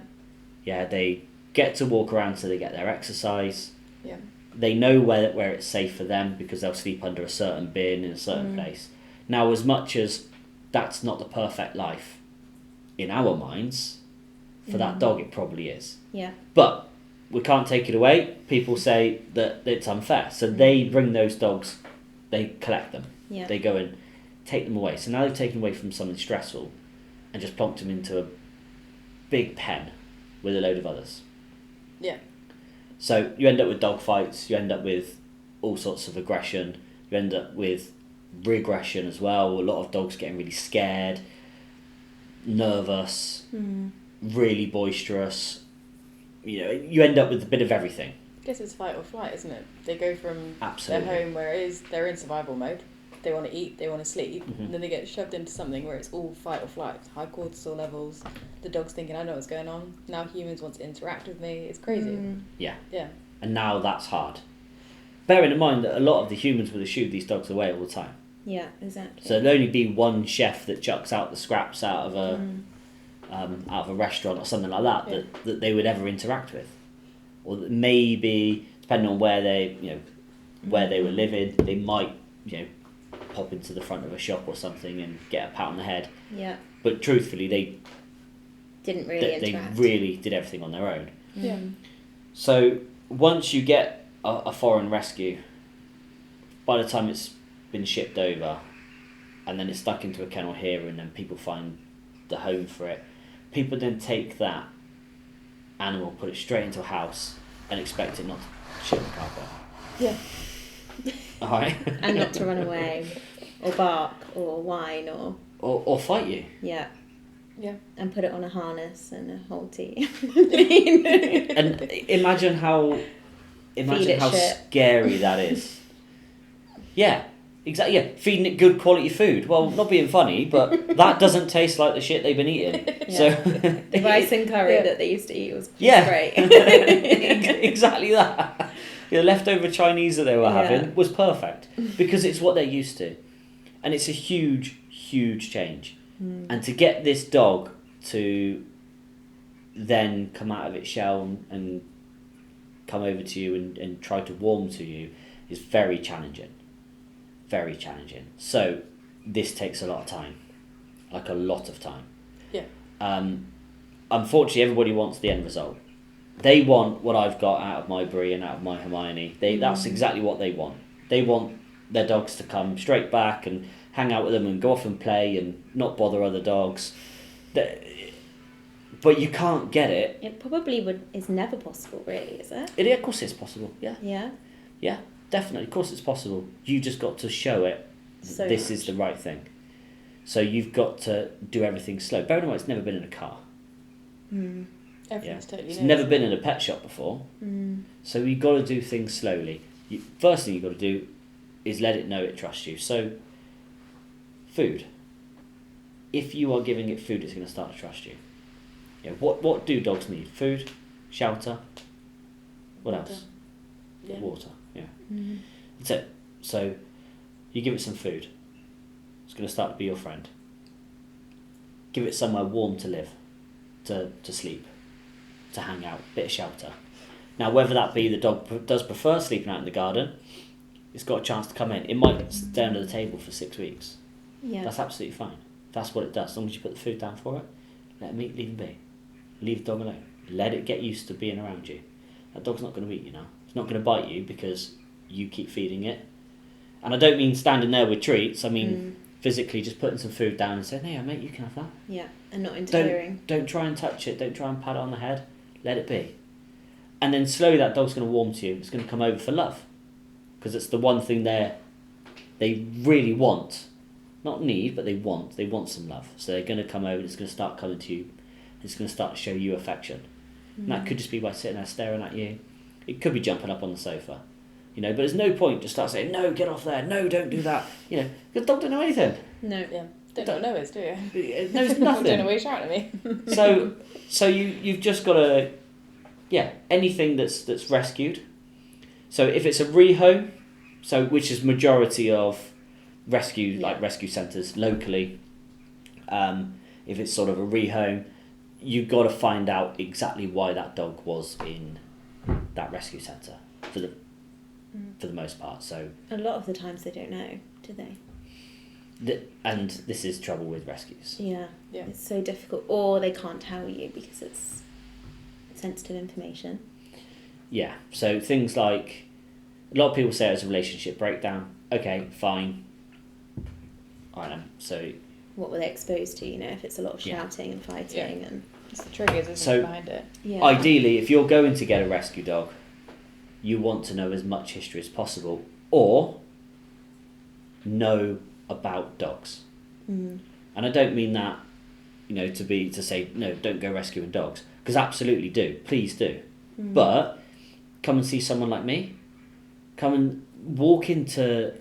Yeah, they get to walk around so they get their exercise. Yeah. They know where it's safe for them because they'll sleep under a certain bin in a certain place. Now, as much as that's not the perfect life in our minds, for that dog it probably is. Yeah. But we can't take it away. People say that it's unfair. So they bring those dogs, they collect them. Yeah. They go and take them away. So now they've taken away from something stressful and just plonked them into a big pen with a load of others. Yeah. So you end up with dog fights, you end up with all sorts of aggression, you end up with regression as well. A lot of dogs getting really scared, nervous, really boisterous. You know, you end up with a bit of everything. I guess it's fight or flight, isn't it? They go from Absolutely. their home where it is they're in survival mode. They want to eat, they want to sleep, and then they get shoved into something where it's all fight or flight. High cortisol levels. The dog's thinking, I know what's going on. Now humans want to interact with me. It's crazy. Yeah. Yeah. And now that's hard. Bearing in mind that a lot of the humans would have shooed these dogs away all the time. Yeah, exactly. So there'd only be one chef that chucks out the scraps out of a restaurant or something like that that they would ever interact with, or that maybe depending on where they were living, they might pop into the front of a shop or something and get a pat on the head. Yeah. But truthfully, they didn't really interact. They really did everything on their own. Yeah. So once you get a foreign rescue, by the time it's been shipped over, and then it's stuck into a kennel here, and then people find the home for it, people then take that animal, put it straight into a house, and expect it not to shit the carpet. Yeah. Alright? And not to run away, or bark, or whine, or fight you. Yeah. Yeah. And put it on a harness and a halter. And imagine how shit. scary that is. Yeah, exactly. Yeah, feeding it good quality food. Well, not being funny, but that doesn't taste like the shit they've been eating. Yeah. So The rice and curry that they used to eat was great. Exactly that. The leftover Chinese that they were having was perfect because it's what they're used to, and it's a huge, huge change. And to get this dog to then come out of its shell and come over to you and try to warm to you is very challenging. Very challenging. So this takes a lot of time. Like a lot of time. Yeah. Unfortunately, everybody wants the end result. They want what I've got out of my Brie and out of my Hermione. That's exactly what they want. They want their dogs to come straight back and hang out with them and go off and play and not bother other dogs. But you can't get it. It probably is never possible, really, is it? Of course it's possible, yeah. Yeah. Yeah, definitely. Of course it's possible. You just got to show it So this much. is the right thing. So you've got to do everything slow. Bear in mind, it's never been in a car. Everything's totally It's new. never been in a pet shop before. So you've got to do things slowly. First thing you've got to do is let it know it trusts you. So, food. If you are giving it food, it's going to start to trust you. What do dogs need? Food, shelter, what Water. else? Yeah. Water, yeah. That's it. So, you give it some food. It's going to start to be your friend. Give it somewhere warm to live, to sleep, to hang out, bit of shelter. Now, whether that be the dog does prefer sleeping out in the garden, it's got a chance to come in. It might stay under the table for 6 weeks. Yeah. That's absolutely fine. That's what it does. As long as you put the food down for it, let it eat, leave it be. Leave the dog alone. Let it get used to being around you. That dog's not going to eat you now. It's not going to bite you because you keep feeding it. And I don't mean standing there with treats. I mean physically just putting some food down and saying, "Hey, mate, you can have that." Yeah, and not interfering. Don't try and touch it. Don't try and pat it on the head. Let it be. And then slowly that dog's going to warm to you. It's going to come over for love. Because it's the one thing they really want. Not need, but they want. They want some love. So they're going to come over and it's going to start coming to you. It's going to start to show you affection. And that could just be by sitting there staring at you. It could be jumping up on the sofa. But there's no point to start saying, "No, get off there. No, don't do that." The dog don't know anything. No. Yeah. Don't know it, do you? It knows I don't know nothing. why you're shouting at me. So you've just got to, anything that's rescued. So if it's a rehome, which is majority of rescue centres locally, if it's sort of a rehome, you've got to find out exactly why that dog was in that rescue centre for the most part. So A lot of the times they don't know, do they? And this is trouble with rescues. Yeah. Yeah. It's so difficult. Or they can't tell you because it's sensitive information. Yeah, so things like, a lot of people say it's a relationship breakdown. Okay, fine. I know. So What were they exposed to, if it's a lot of shouting and fighting and It's the triggers, isn't So- it, behind it? yeah. ideally, if you're going to get a rescue dog, you want to know as much history as possible, or know about dogs. And I don't mean that, to say no, don't go rescuing dogs, because absolutely do, please do. But come and see someone like me. Come and walk into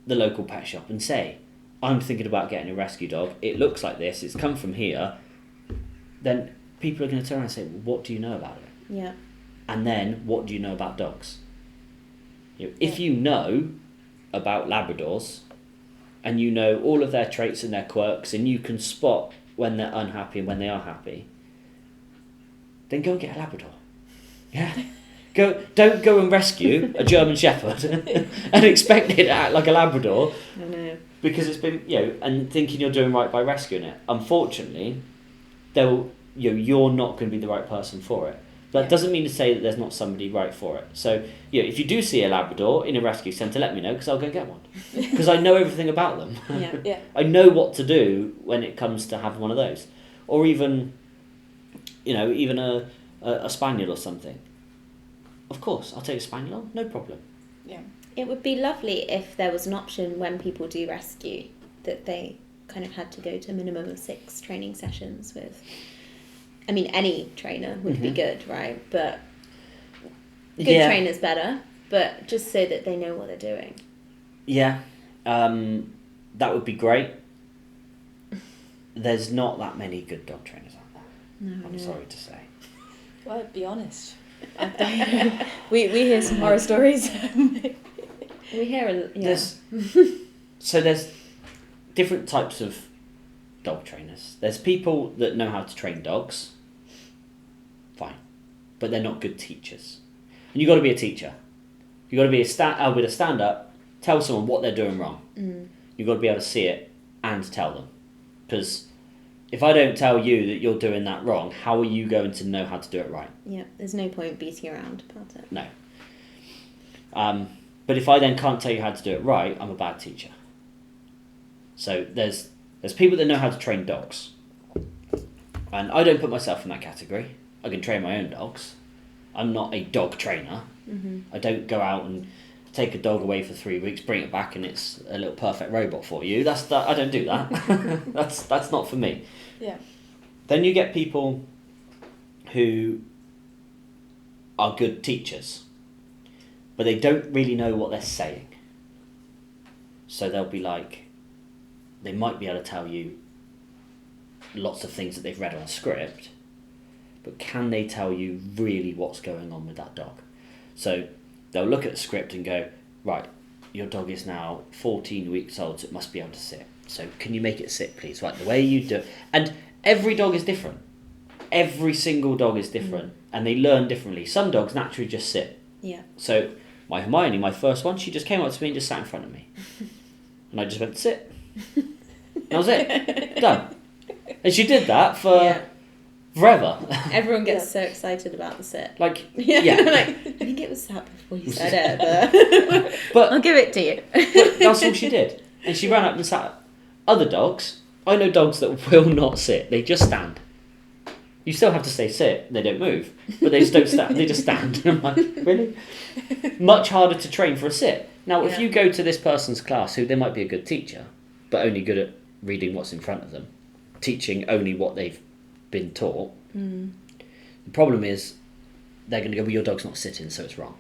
the local pet shop and say, "I'm thinking about getting a rescue dog. It looks like this. It's come from here." Then people are going to turn around and say, "Well, what do you know about it?" Yeah. And then, what do you know about dogs? If you know about Labradors, and you know all of their traits and their quirks, and you can spot when they're unhappy and when they are happy, then go and get a Labrador. Yeah. Don't go and rescue a German Shepherd and expect it to act like a Labrador, I know. because it's been, and thinking you're doing right by rescuing it. Unfortunately, you're not going to be the right person for it. That doesn't mean to say that there's not somebody right for it. So, if you do see a Labrador in a rescue centre, let me know, because I'll go get one. Because I know everything about them. Yeah. Yeah. I know what to do when it comes to having one of those. Or even, even a Spaniel or something. Of course, I'll take a Spaniel on, no problem. Yeah. It would be lovely if there was an option when people do rescue that they kind of had to go to a minimum of 6 training sessions with. I mean, any trainer would be good, right? But good trainer's better, but just so that they know what they're doing. Yeah, that would be great. There's not that many good dog trainers out there. No, I'm sorry to say. Well, be honest. we hear some horror stories. We hear There's different types of dog trainers. There's people that know how to train dogs. Fine. But they're not good teachers. And you've got to be a teacher. You've got to be with a stand-up, tell someone what they're doing wrong. You've got to be able to see it and tell them. Because if I don't tell you that you're doing that wrong, how are you going to know how to do it right? Yeah, there's no point beating around about it. No. But if I then can't tell you how to do it right, I'm a bad teacher. So there's people that know how to train dogs. And I don't put myself in that category. I can train my own dogs. I'm not a dog trainer. I don't go out and take a dog away for 3 weeks, bring it back, and it's a little perfect robot for you. I don't do that. That's not for me. Yeah. Then you get people who are good teachers, but they don't really know what they're saying. So they'll be like, they might be able to tell you lots of things that they've read on a script, but can they tell you really what's going on with that dog? So they'll look at the script and go, right, your dog is now 14 weeks old, so it must be able to sit. So can you make it sit, please? Right, the way you do it. And every dog is different. Every single dog is different, and they learn differently. Some dogs naturally just sit. Yeah. So my Hermione, my first one, she just came up to me and just sat in front of me. And I just went, sit. That was it. Done. And she did that for forever. Everyone gets so excited about the sit. Like, yeah. yeah. I think it was sat before you said it, but I'll give it to you. But that's all she did. And she ran up and sat. Other dogs, I know dogs that will not sit. They just stand. You still have to say sit. They don't move. But they just don't stand. They just stand. And I'm like, really? Much harder to train for a sit. Now, if you go to this person's class, who they might be a good teacher, but only good at reading what's in front of them, teaching only what they've been taught, the problem is they're going to go, well, your dog's not sitting, so it's wrong.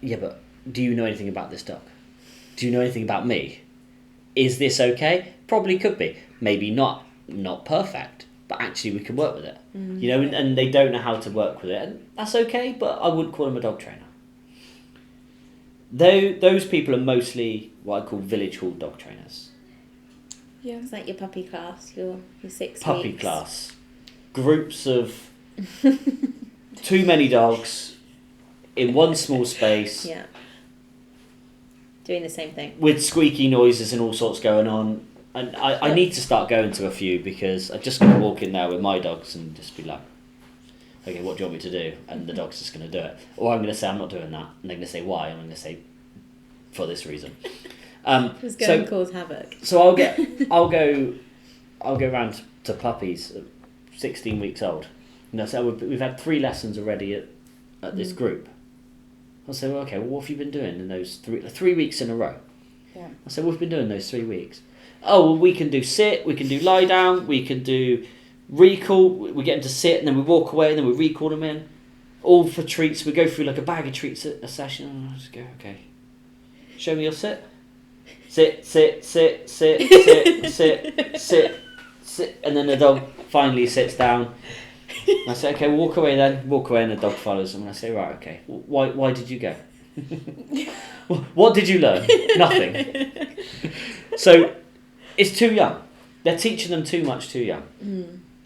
Yeah, but do you know anything about this dog? Do you know anything about me? Is this okay? Probably could be. Maybe not perfect, but actually we can work with it. You know, and they don't know how to work with it, and that's okay, but I wouldn't call them a dog trainer. Those people are mostly what I call village hall dog trainers. Yeah. It's like your puppy class, your 6 Puppy weeks. class. Groups of too many dogs in one small space. Yeah. Doing the same thing. With squeaky noises and all sorts going on. And I need to start going to a few, because I'm just going to walk in there with my dogs and just be like, okay, what do you want me to do? And the dog's just going to do it. Or I'm going to say, I'm not doing that. And they're going to say, why? And I'm going to say, for this reason. Just go and cause havoc. So I'll go round to puppies, 16 weeks old. You know, so we've had 3 lessons already at this group. I'll say, well, okay, well, what have you been doing in those 3 weeks in a row? Yeah. I said, what have you been doing those 3 weeks? Oh, well, we can do sit, we can do lie down, we can do recall. We get them to sit and then we walk away and then we recall them in. All for treats. We go through like a bag of treats a session, and I just go, okay, show me your sit. Sit, sit, sit, sit, sit, sit, sit, sit. And then the dog finally sits down. And I say, okay, walk away then. Walk away, and the dog follows. And I say, right, okay, why did you go? What did you learn? Nothing. So it's too young. They're teaching them too much too young.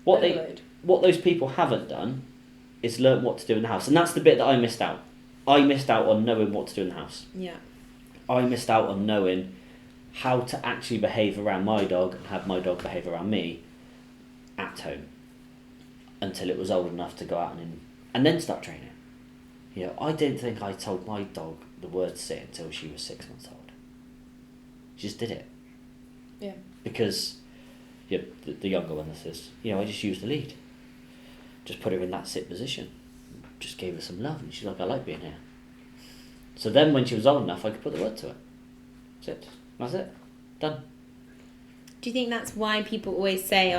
What those people haven't done is learn what to do in the house. And that's the bit that I missed out. I missed out on knowing what to do in the house. Yeah. I missed out on knowing how to actually behave around my dog and have my dog behave around me at home until it was old enough to go out and then start training. You know, I didn't think I told my dog the word sit until she was 6 months old. She just did it. Yeah. Because the younger one, this is, I just used the lead. Just put her in that sit position. Just gave her some love, and she's like, I like being here. So then when she was old enough, I could put the word to it. Sit. That's it. Done. Do you think that's why people always say,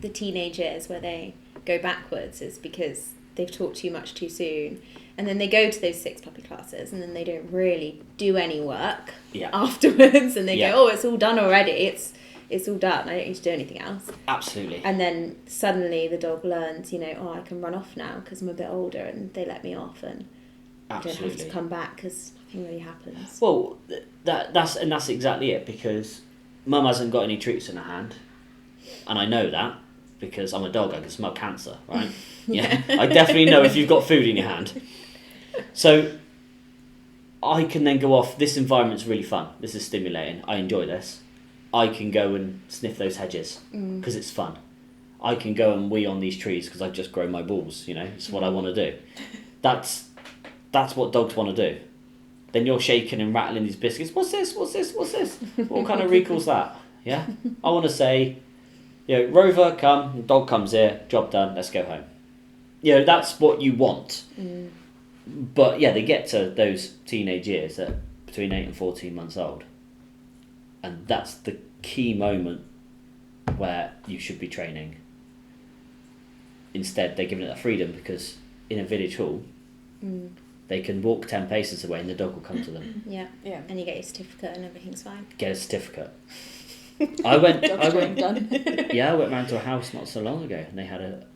the teenage years where they go backwards is because they've taught too much too soon, and then they go to those 6 puppy classes and then they don't really do any work afterwards, and they go, it's all done already, it's all done, I don't need to do anything else. Absolutely. And then suddenly the dog learns, I can run off now because I'm a bit older, and they let me off, and I don't have to come back because nothing really happens. Well, that's exactly it, because Mum hasn't got any treats in her hand, and I know that because I'm a dog. I can smell cancer, right? Yeah, I definitely know if you've got food in your hand. So I can then go off. This environment's really fun. This is stimulating. I enjoy this. I can go and sniff those hedges because it's fun. I can go and wee on these trees because I've just grown my balls. It's what I want to do. That's what dogs want to do. Then you're shaking and rattling these biscuits. What's this? What's this? What's this? What kind of recall's that? Yeah? I want to say, Rover, come, dog comes here, job done, let's go home. That's what you want. But they get to those teenage years at between 8 and 14 months old. And that's the key moment where you should be training. instead they're giving it that freedom, because in a village hall, they can walk 10 paces away and the dog will come to them. Yeah. Yeah. And you get your certificate and everything's fine. Get a certificate. I went done. Yeah, I went round to a house not so long ago and they had a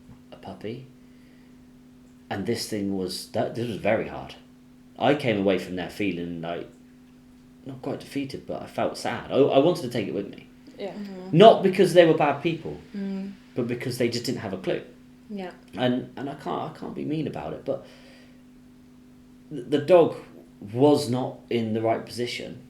puppy, and this was very hard. I came away from there feeling like not quite defeated, but I felt sad. I wanted to take it with me. Yeah. Not because they were bad people, but because they just didn't have a clue. Yeah. And I can't be mean about it, but the dog was not in the right position,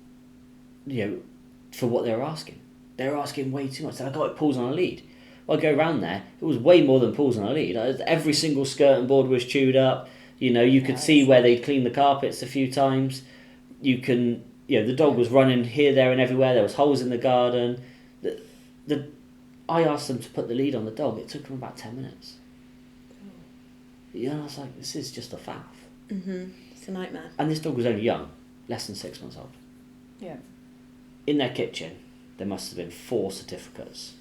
for what they were asking. They were asking way too much. So I got pulls on a lead. Well, I go around there, it was way more than pulls on a lead. Every single skirt and board was chewed up. You could see where they'd cleaned the carpets a few times. The dog was running here, there and everywhere. There was holes in the garden. I asked them to put the lead on the dog. It took them about 10 minutes. I was like, this is just a faff. It's a nightmare. And this dog was only young, less than 6 months old. Yeah. In their kitchen, there must have been 4 certificates.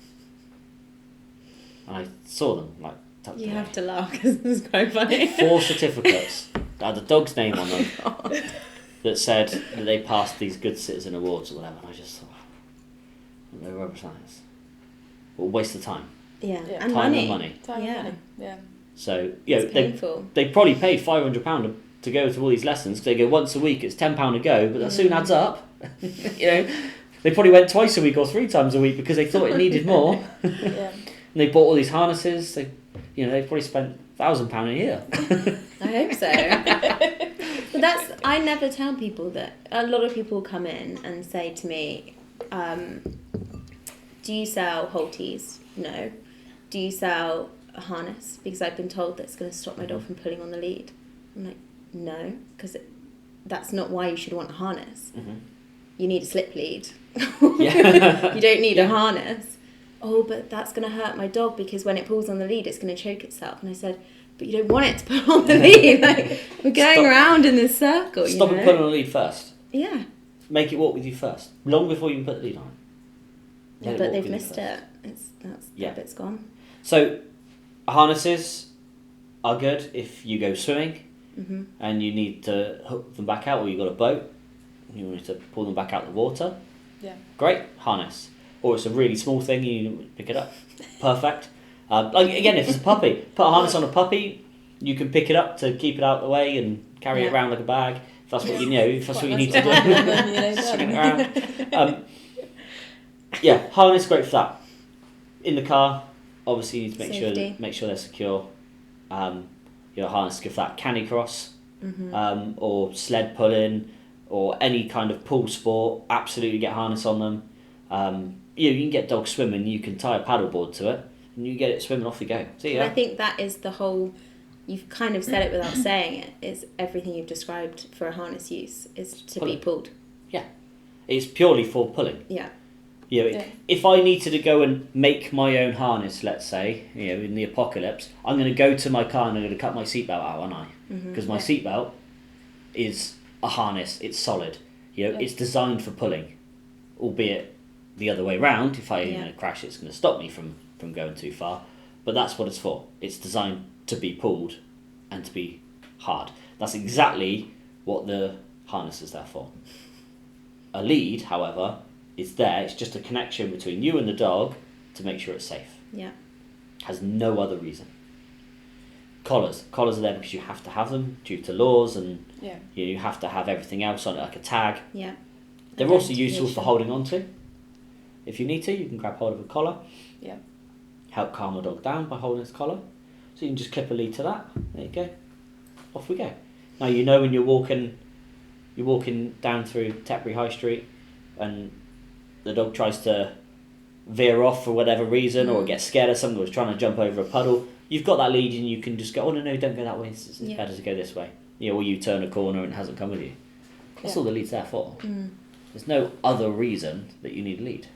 And I saw them, tucked away. You have to laugh because it's quite funny. 4 certificates that had the dog's name on them that said that they passed these Good Citizen Awards or whatever. And I just thought, no rubbish that is. What a waste of time. Yeah. Yeah. And Time money. and money. Time and money. Yeah. So, It's painful. they probably paid £500 to go to all these lessons, because they go once a week, it's £10 a go, but that soon adds up. They probably went twice a week or 3 times a week because they thought it needed more. Yeah. And they bought all these harnesses. They probably spent £1,000 a year. I hope so. But I never tell people that. A lot of people come in and say to me, do you sell Holties? No. Do you sell a harness? Because I've been told that's going to stop my dog from pulling on the lead. I'm like, no, because that's not why you should want a harness. You need a slip lead. Yeah. You don't need a harness. Oh, but that's going to hurt my dog because when it pulls on the lead, it's going to choke itself. And I said, but you don't want it to pull on the lead. We're going around in this circle. Stop it pulling on the lead first. Yeah. Make it walk with you first, long before you can put the lead on it. Yeah, but they've missed it. That bit's gone. So, harnesses are good if you go swimming and you need to hook them back out, or you've got a boat and you need to pull them back out the water. Yeah. Great, harness. Or it's a really small thing, you pick it up. Perfect. Again, if it's a puppy, put a harness on a puppy, you can pick it up to keep it out of the way and carry it around like a bag. If that's what if that's what you need to do. Swing it around. Harness great for that. In the car, obviously you need to make sure they're secure. Harness good for that canny cross, or sled pulling, or any kind of pull sport. Absolutely get harness on them. You can get dogs swimming. You can tie a paddleboard to it, and you get it swimming. Off you go. See ya. I think that is the whole. You've kind of said it without saying it. Is everything you've described for a harness use is to be pulled. Yeah, it's purely for pulling. Yeah. If I needed to go and make my own harness, let's say, in the apocalypse, I'm going to go to my car and I'm going to cut my seatbelt out, aren't I? Because my seatbelt is a harness. It's solid. It's designed for pulling, albeit the other way round. If I crash, it's going to stop me from going too far. But that's what it's for. It's designed to be pulled and to be hard. That's exactly what the harness is there for. A lead, however, is there. It's just a connection between you and the dog to make sure it's safe. Yeah. Has no other reason. Collars are there because you have to have them due to laws, and you have to have everything else on it, like a tag. Yeah. They're also useful for holding on to. If you need to, you can grab hold of a collar. Yeah. Help calm a dog down by holding its collar. So you can just clip a lead to that. There you go. Off we go. Now when you're walking down through Tetbury High Street, and the dog tries to veer off for whatever reason, or gets scared of something, or is trying to jump over a puddle, you've got that lead and you can just go, oh no, don't go that way, it's better to go this way. Or you turn a corner and it hasn't come with you. That's all the lead's there for. There's no other reason that you need a lead.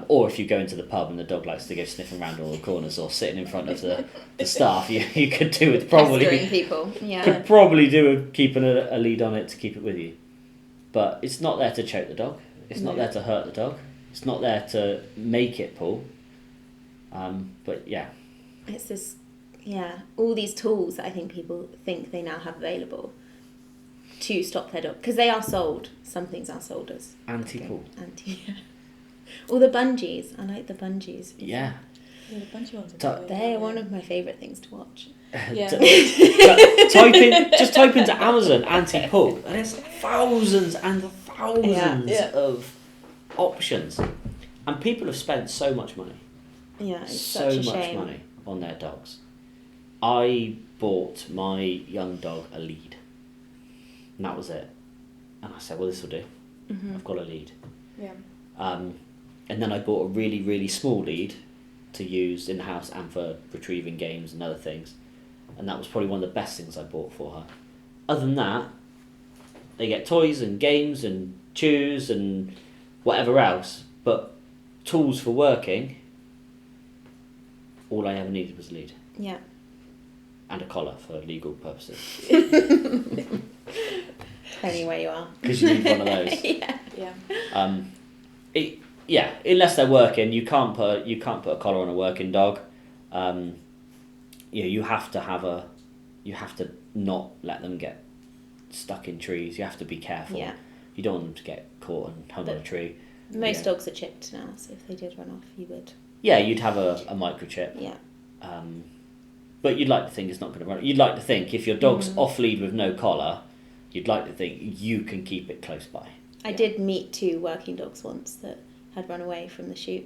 Or if you go into the pub and the dog likes to go sniffing around all the corners or sitting in front of the staff, you could do with pestering people. Yeah. Could probably do with keeping a lead on it to keep it with you. But it's not there to choke the dog. It's not there to hurt the dog. It's not there to make it pull. But yeah. It's this Yeah, all these tools that I think people think they now have available to stop their dog, because they are sold. Some things are sold as Anti-pull. Yeah. All the bungees. I like the bungees. Yeah. Yeah, the bunchy ones are Ta- good, They're aren't one they? of my favourite things to watch. Yeah. Type into Amazon anti-pull, and there's thousands and thousands Yeah. of options, and people have spent so much money, Yeah, it's so such a much shame. money on their dogs. I bought my young dog a lead, and that was it. And I said, well, this will do. Mm-hmm. I've got a lead. Yeah. And then I bought a really, really small lead to use in the house and for retrieving games and other things. And that was probably one of the best things I bought for her. Other than that, they get toys and games and chews and whatever else. But tools for working, all I ever needed was a lead. Yeah. And a collar for legal purposes. Depending where you are. Because you need one of those. Yeah. Yeah. Unless they're working, you can't put a collar on a working dog. You have to not let them get stuck in trees. You have to be careful. Yeah. You don't want them to get caught and hung on a tree. Most dogs are chipped now, so if they did run off, you would. Yeah, you'd have a microchip. Yeah. But you'd like to think it's not going to run. You'd like to think if your dog's off lead with no collar, you'd like to think you can keep it close by. I did meet 2 working dogs once that had run away from the shoot.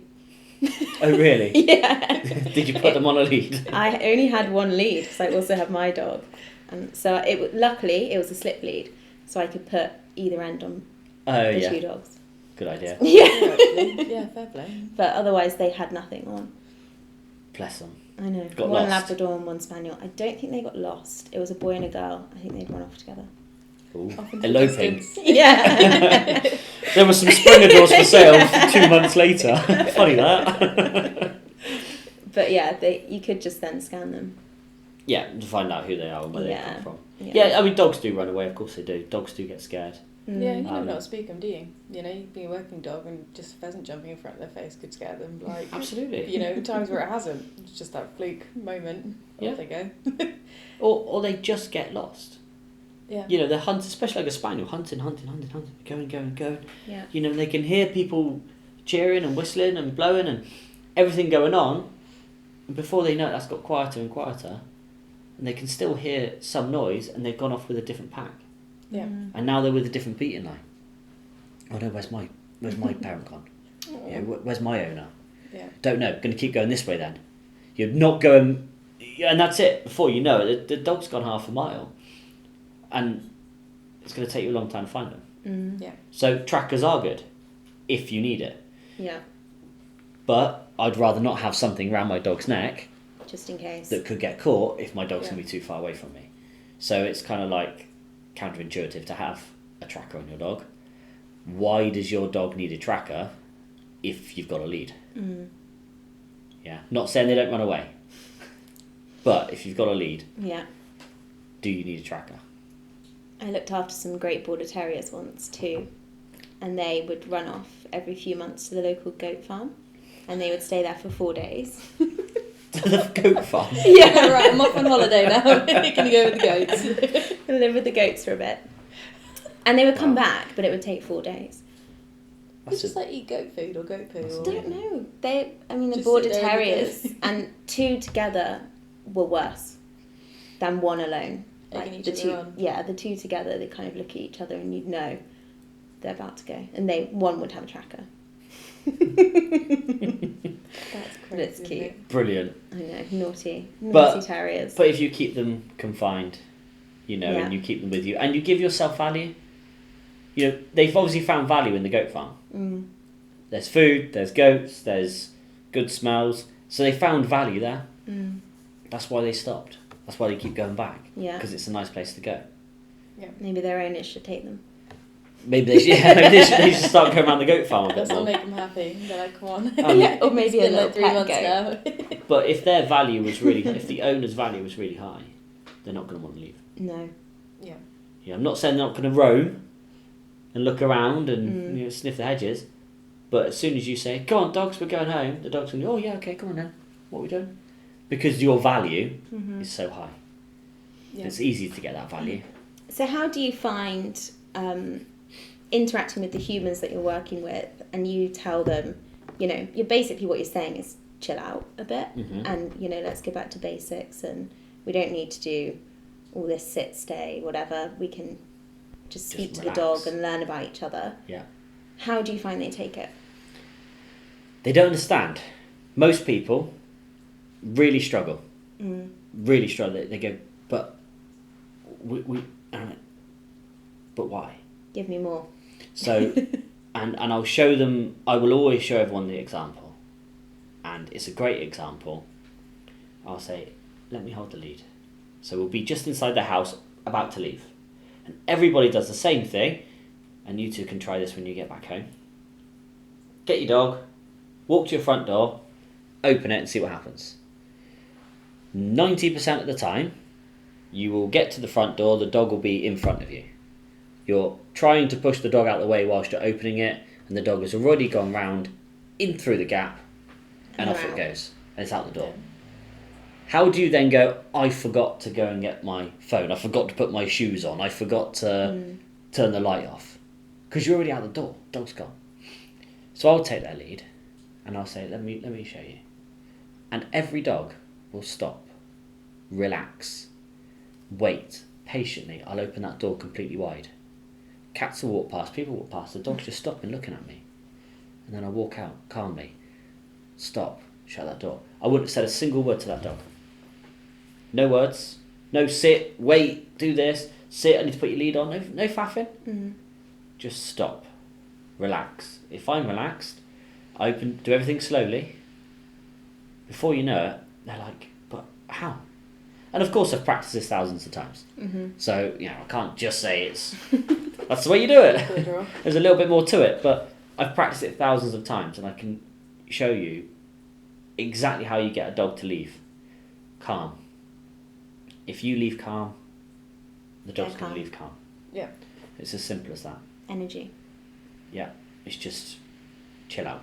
Oh really? Yeah. Did you put them on a lead? I only had one lead because I also have my dog, and so luckily it was a slip lead, so I could put either end on Oh the yeah. 2 dogs. Good idea. Yeah. Yeah, fair play. But otherwise they had nothing on. Bless them. I know. Got one lost. Labrador and one Spaniel. I don't think they got lost. It was a boy and a girl. I think they'd run off together. Ooh. Off into the Eloping. distance. Yeah. There were some Springer doors for sale 2 months later. Funny that. But yeah, you could just then scan them. Yeah, to find out who they are and where they Yeah. come from. Yeah. Yeah, I mean, dogs do run away, of course they do. Dogs do get scared. Yeah, you never Um, know how to speak them, do you? You know, you can be a working dog and just a pheasant jumping in front of their face could scare them. Like, Absolutely. you know, times where it hasn't. It's just that fluke moment. Yeah. Off they go. Or they just get lost. Yeah. You know, they're hunting, especially like a spaniel, hunting, going. Yeah. You know, they can hear people cheering and whistling and blowing and everything going on. And before they know it, that's got quieter and quieter. And they can still hear some noise and they've gone off with a different pack. Yeah. And now they're with a different beating line. Oh no, where's my parent gone? Yeah, where's my owner? Yeah. Don't know. Going to keep going this way then. You're not going, and that's it. Before you know it, the dog's gone half a mile, and it's going to take you a long time to find them. Yeah. So trackers are good, if you need it. Yeah. But I'd rather not have something around my dog's neck Just in case. that could get caught if my dog's Yeah. going to be too far away from me. So it's kind of like counterintuitive to have a tracker on your dog. Why does your dog need a tracker if you've got a lead? Yeah, not saying they don't run away, but if you've got a lead, Yeah. do you need a tracker? I looked after some Great Border Terriers once too, and they would run off every few months to the local goat farm, and they would stay there for 4 days. To the goat farm? Yeah, right, I'm off on holiday now. Can you go with the goats? And live with the goats for a bit. And they would come Wow. back, but it would take 4 days. You just like eat goat food or goat poo. That's Or... I don't know. The Just Border sit there and Terriers, eat and 2 together were worse than 1 alone. Egging each the other 2, on. yeah, the 2 together, they kind of look at each other, and you'd know they're about to go. And one would have a tracker. That's But it's crazy, cute. isn't it? Brilliant. I know, naughty But- terriers. But if you keep them confined, you know, Yeah. and you keep them with you, and you give yourself value, you know, they've obviously found value in the goat farm. There's food, there's goats, there's good smells, so they found value there. That's why they stopped. That's why they keep going back. Yeah. Because it's a nice place to go. Maybe their owners should take them. Maybe they should, they should start going around the goat farm a bit That's not more. make them happy. They're like, come on. Yeah, or maybe it's a been little like 3 pet months goat. now. But if their value was really, if the owner's value was really high, they're not going to want to leave. No. Yeah. Yeah, I'm not saying they're not going to roam and look around and you know, sniff the hedges, but as soon as you say, "Come on, dogs, we're going home," the dog's going, "Oh yeah, okay, come on then. What are we doing?" because your value is so high. Yeah. It's easy to get that value. So how do you find interacting with the humans that you're working with, and you tell them, you're basically, what you're saying is chill out a bit, and let's go back to basics, and we don't need to do all this sit, stay, whatever. We can just speak to relax. the dog and learn about each other. Yeah. How do you find they take it? They don't understand. Most people really struggle. Really struggle. They go, but but why? Give me more. So, and I'll show them. I will always show everyone the example, and it's a great example. I'll say, let me hold the lead. So we'll be just inside the house, about to leave, and everybody does the same thing. And you two can try this when you get back home. Get your dog, walk to your front door, open it, and see what happens. 90% of the time, you will get to the front door, the dog will be in front of you. You're trying to push the dog out of the way whilst you're opening it, and the dog has already gone round, in through the gap, and off it goes, and it's out the door. How do you then go, I forgot to go and get my phone, I forgot to put my shoes on, I forgot to turn the light off? Because you're already out the door, dog's gone. So I'll take their lead, and I'll say, let me show you. And every dog will stop, relax, wait, patiently. I'll open that door completely wide. Cats will walk past, people walk past, the dog's just stopping looking at me. And then I walk out calmly, stop, shut that door. I wouldn't have said a single word to that dog. No words, no sit, wait, do this, sit, I need to put your lead on, no faffing. Just stop, relax. If I'm relaxed, I do everything slowly. Before you know it, they're like, but how? And of course I've practiced this thousands of times. So, I can't just say that's the way you do it. There's a little bit more to it, but I've practiced it thousands of times, and I can show you exactly how you get a dog to leave calm. If you leave calm, the dog's going to leave calm. Yeah. It's as simple as that. Energy. Yeah, it's just chill out.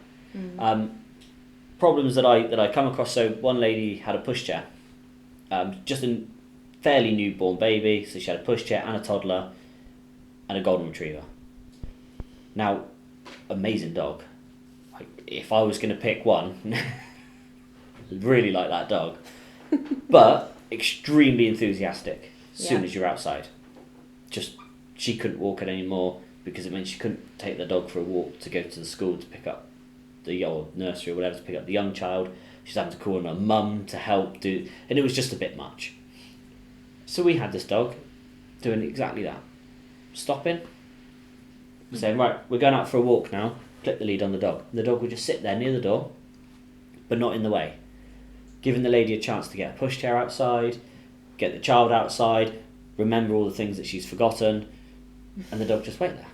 Problems that I come across. So one lady had a pushchair, just a fairly newborn baby. So she had a pushchair and a toddler, and a golden retriever. Now, amazing dog. If I was going to pick one, really like that dog, but extremely enthusiastic as soon as you're outside. Just she couldn't walk it anymore, because it meant she couldn't take the dog for a walk to go to the school to pick up or nursery or whatever, to pick up the young child. She's having to call on her mum to help do, and it was just a bit much. So we had this dog doing exactly that. Stopping, saying, right, we're going out for a walk now, clip the lead on the dog. The dog would just sit there near the door, but not in the way. Giving the lady a chance to get a pushchair outside, get the child outside, remember all the things that she's forgotten, and the dog just wait there.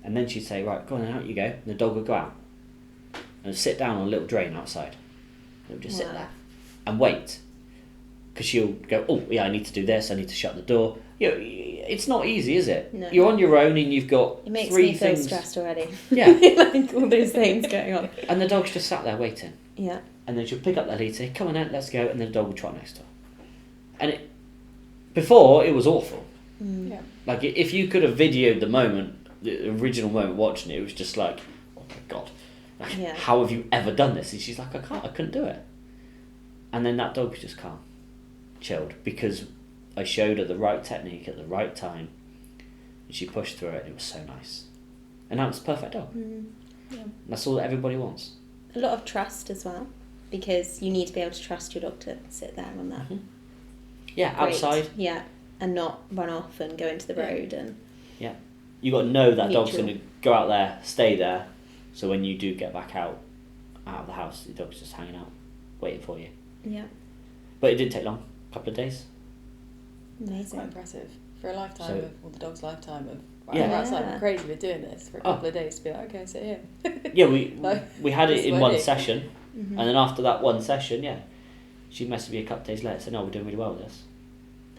And then she'd say, right, go on, out you go. And the dog would go out and sit down on a little drain outside. It would just sit there and wait. Because she'll go, oh, yeah, I need to do this, I need to shut the door. It's not easy, is it? No. You're on your own and you've got it makes three me feel things. stressed already. Yeah. Like all those things going on. And the dog's just sat there waiting. Yeah. And then she'll pick up that lead, say, come on out, let's go, and then the dog will trot next to her. And before, it was awful. Yeah. Like, if you could have videoed the moment, the original moment watching it, it was just like, oh my God, like, how have you ever done this? And she's like, I couldn't do it. And then that dog was just calm, chilled, because I showed her the right technique at the right time, and she pushed through it, and it was so nice. And now it's a perfect dog. Yeah. That's all that everybody wants. A lot of trust as well, because you need to be able to trust your dog to sit there on that. Yeah, outside. Yeah, and not run off and go into the road. And yeah, you got to know that Neutral. dog's going to go out there, stay there, so when you do get back out of the house, the dog's just hanging out, waiting for you. Yeah. But it didn't take long, a couple of days. Amazing. Quite impressive. For a lifetime the dog's lifetime of, Yeah. that's like crazy we're doing this for a couple of days to be like, okay, sit here. Yeah, we had it Just in one waiting. session, and then after that one session, she messaged me a couple of days later, said, no, we're doing really well with this.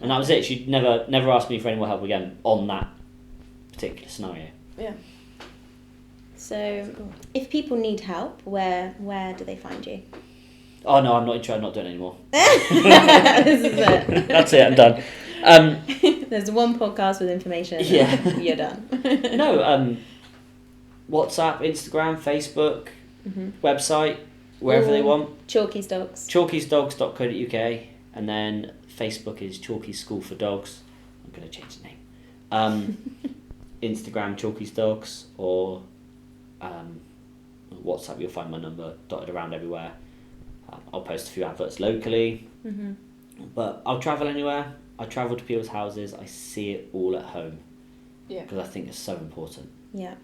And that was it. She'd never asked me for any more help again on that particular scenario. Yeah. So, if people need help, where do they find you? Oh no, I'm not interested. I'm not doing it anymore. This is it. That's it. I'm done. There's one podcast with information. Yeah. And you're done. No. WhatsApp, Instagram, Facebook, website, wherever they want. Chalkies Dogs. Chalkiesdogs.co.uk, and then Facebook is Chalkies School for Dogs. I'm going to change the name. Instagram, Chalkies Dogs, or WhatsApp, you'll find my number dotted around everywhere. I'll post a few adverts locally, but I'll travel anywhere. I travel to people's houses. I see it all at home. Yeah. Because I think it's so important. Yeah.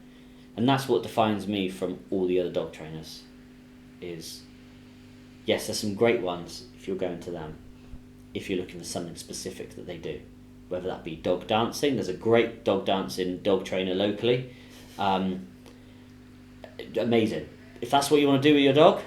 And that's what defines me from all the other dog trainers. Is, yes, there's some great ones if you're going to them, if you're looking for something specific that they do. Whether that be dog dancing, there's a great dog dancing dog trainer locally. Amazing. If that's what you want to do with your dog,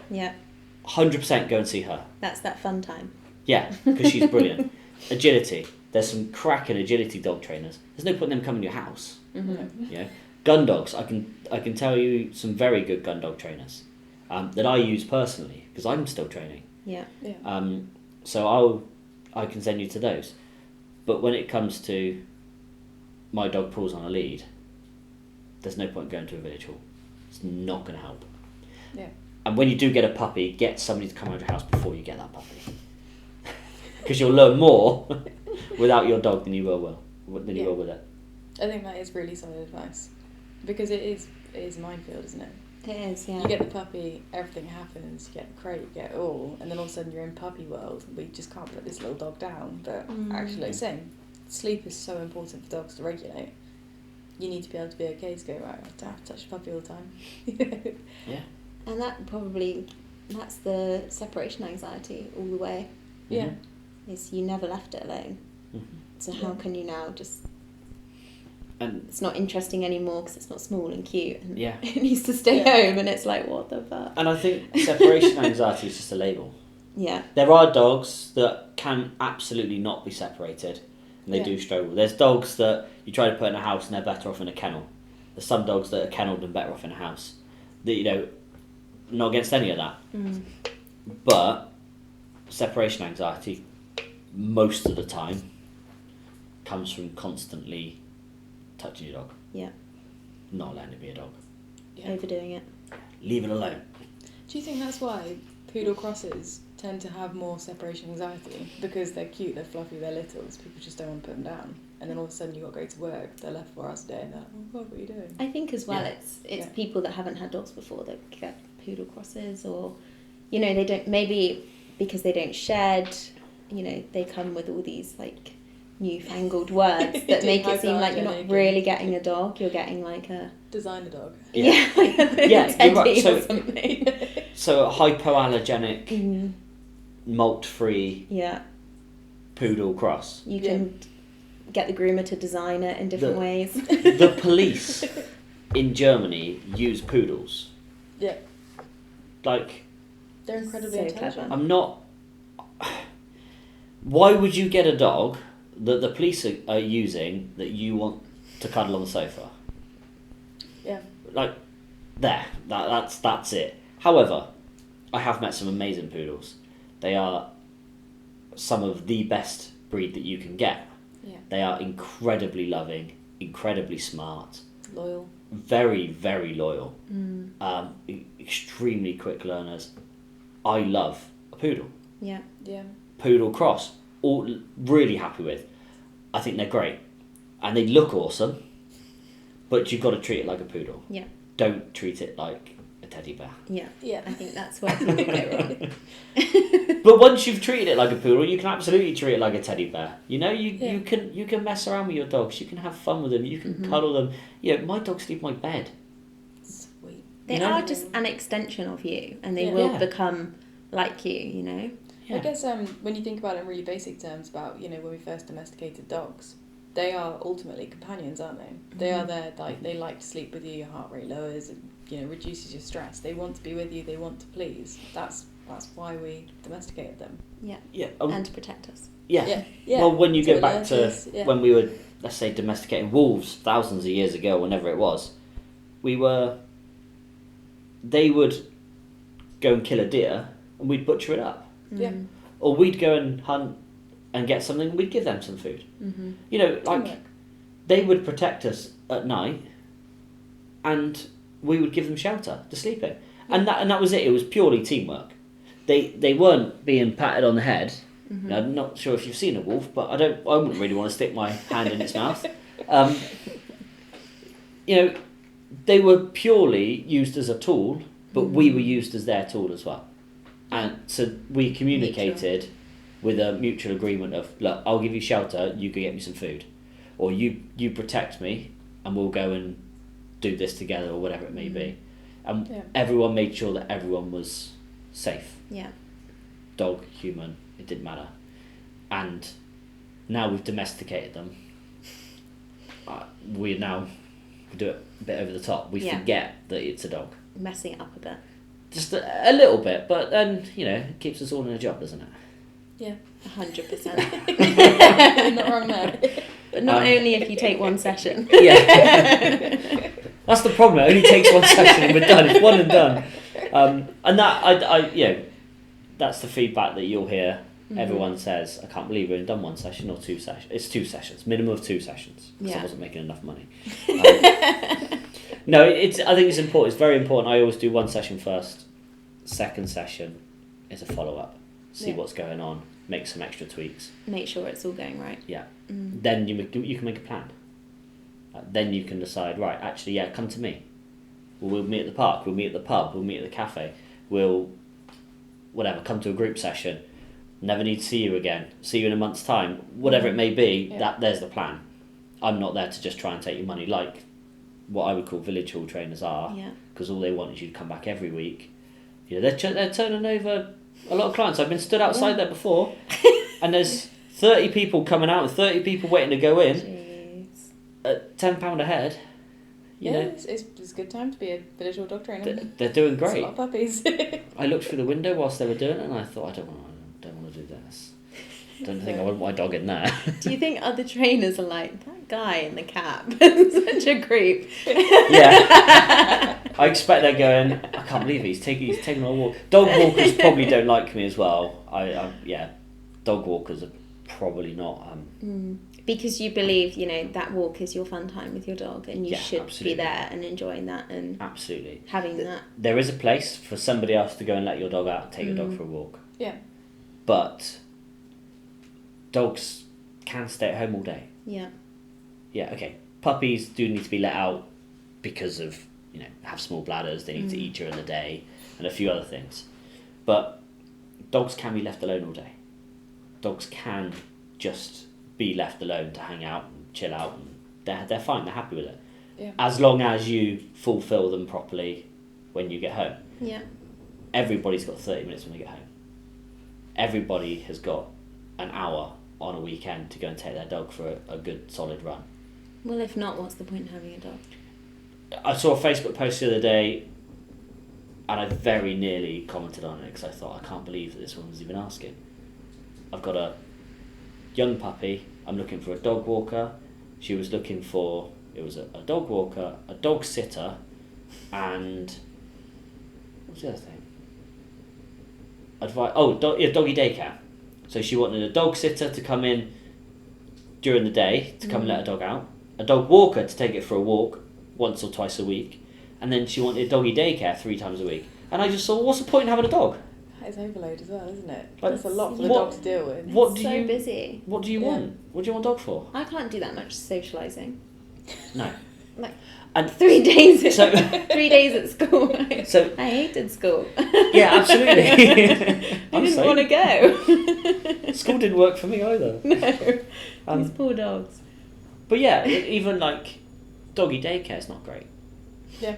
100% go and see her. That's that fun time. Yeah, because she's brilliant. Agility. There's some cracking agility dog trainers. There's no point in them coming to your house. You know? Gun dogs. I can tell you some very good gun dog trainers that I use personally because I'm still training. Yeah. So I can send you to those. But when it comes to my dog pulls on a lead, there's no point going to a village hall. It's not going to help. Yeah. And when you do get a puppy, get somebody to come around your house before you get that puppy. Because you'll learn more without your dog than you will with it. I think that is really solid advice. Because it is a minefield, isn't it? It is, yeah. You get the puppy, everything happens, you get the crate, you get it all, and then all of a sudden you're in puppy world. We just can't put this little dog down. But actually, like saying, sleep is so important for dogs to regulate. You need to be able to be okay to go, right, I don't have to touch the puppy all the time. Yeah. And that's the separation anxiety all the way. Yeah. Is you never left it alone. So how can you now just... And it's not interesting anymore because it's not small and cute and it needs to stay home, and it's like, what the fuck? And I think separation anxiety is just a label. Yeah. There are dogs that can absolutely not be separated and they do struggle. There's dogs that you try to put in a house and they're better off in a kennel. There's some dogs that are kennelled and better off in a house. That, not against any of that. But separation anxiety most of the time comes from constantly touching your dog. Yeah. Not letting it be a dog. Yeah. Overdoing it. Leave it alone. Do you think that's why poodle crosses tend to have more separation anxiety? Because they're cute, they're fluffy, they're littles, people just don't want to put them down. And then all of a sudden you've got to go to work, they're left 4 hours a day and they're like, oh God, what are you doing? I think as well it's people that haven't had dogs before that get poodle crosses, or, they don't, maybe because they don't shed, they come with all these like newfangled words that make it seem like you're not really getting a dog, you're getting like a designer dog. Yeah, you're right. Or something. So a hypoallergenic, molt-free poodle cross. You can get the groomer to design it in different ways. The police in Germany use poodles. Yeah. Like, they're incredibly so intelligent. clever. I'm not... Why would you get a dog that the police are using that you want to cuddle on the sofa? Yeah. Like, that's it. However, I have met some amazing poodles. They are some of the best breed that you can get. Yeah. They are incredibly loving, incredibly smart, Loyal. very, very loyal, extremely quick learners. I love a poodle. Yeah. Yeah. Poodle cross, all really happy with. I think they're great, and they look awesome. But you've got to treat it like a poodle. Yeah. Don't treat it like a teddy bear. Yeah. Yeah. I think that's where people go wrong. But once you've treated it like a poodle, you can absolutely treat it like a teddy bear. You can mess around with your dogs. You can have fun with them. You can cuddle them. My dogs sleep in my bed. Sweet. They are just an extension of you, and they will become like you. I guess when you think about it in really basic terms about, when we first domesticated dogs, they are ultimately companions, aren't they? They are there, like, they like to sleep with you, your heart rate lowers, and, reduces your stress. They want to be with you, they want to please. That's why we domesticated them. Yeah. Yeah. And to protect us. Yeah. Yeah. Well, when you So go back to yeah. when we were, let's say, domesticating wolves thousands of years ago, whenever it was, they would go and kill a deer, and we'd butcher it up. Yeah. Or we'd go and hunt and get something and we'd give them some food. Mm-hmm. You know, like, Teamwork. they would protect us at night and we would give them shelter to sleep in. And that was it. It was purely teamwork. They weren't being patted on the head. Mm-hmm. I'm not sure if you've seen a wolf, but I wouldn't really want to stick my hand in its mouth. You know, they were purely used as a tool, but we were used as their tool as well. And so we communicated with a mutual agreement of, look, I'll give you shelter, you can get me some food. Or you protect me and we'll go and do this together, or whatever it may be. And everyone made sure that everyone was safe. Yeah. Dog, human, it didn't matter. And now we've domesticated them. We now do it a bit over the top. We forget that it's a dog. Messing it up a bit. Just a little bit, but then, you know, it keeps us all in a job, doesn't it? Yeah. 100%. Not wrong there. But not only if you take one session. Yeah. That's the problem. It only takes one session and we're done. It's one and done. And that, I that's the feedback that you'll hear. Mm-hmm. Everyone says, I can't believe we've only done one session or 2 sessions. It's 2 sessions, minimum of 2 sessions, because I wasn't making enough money. No, I think it's important. It's very important. I always do 1 session first. Second session is a follow-up. See what's going on. Make some extra tweaks. Make sure it's all going right. Yeah. Then you can make a plan. Then you can decide, right, actually, come to me. We'll meet at the park, we'll meet at the pub, we'll meet at the cafe, we'll, whatever, come to a group session, never need to see you again, see you in a month's time, whatever it may be, there's the plan. I'm not there to just try and take your money like what I would call village hall trainers are, because all they want is you to come back every week. You know, they're turning over a lot of clients. I've been stood outside there before, and there's 30 people coming out and 30 people waiting to go in at £10 a head. You know, it's a good time to be a village hall dog trainer. They're doing great. There's a lot of puppies. I looked through the window whilst they were doing it, and I thought, I don't want to do this. Don't think I want my dog in there. Do you think other trainers are like, that guy in the cap such a creep? Yeah. I expect they're going, I can't believe it, he's taking a walk. Dog walkers probably don't like me as well. Dog walkers are probably not. Because you believe, you know, that walk is your fun time with your dog, and you should absolutely be there and enjoying that and absolutely having that. There is a place for somebody else to go and let your dog out, take your dog for a walk. Yeah. But dogs can stay at home all day. Yeah. Yeah, okay. Puppies do need to be let out because of, you know, have small bladders, they need to eat during the day, and a few other things. But dogs can be left alone all day. Dogs can just be left alone to hang out and chill out, and they're fine, they're happy with it. Yeah. As long as you fulfill them properly when you get home. Yeah. Everybody's got 30 minutes when they get home. Everybody has got an hour on a weekend to go and take their dog for a good solid run. Well, if not, what's the point in having a dog? I saw a Facebook post the other day and I very nearly commented on it because I thought, I can't believe that this woman's even asking. I've got a young puppy, I'm looking for a dog walker. She was looking for, it was a dog walker, a dog sitter, and what was the other thing? Doggy daycare. So she wanted a dog sitter to come in during the day to come and let her dog out, a dog walker to take it for a walk once or twice a week, and then she wanted doggy daycare 3 times a week. And I just thought, what's the point in having a dog? It's overload as well, isn't it? Like, That's a lot for the dog to deal with. Busy. What do you want? What do you want a dog for? I can't do that much socialising. No. Like, and 3 days. 3 days at school. So I hated school. Yeah, absolutely. I didn't want to go. School didn't work for me either. No. These poor dogs. But yeah, even like doggy daycare is not great. Yeah.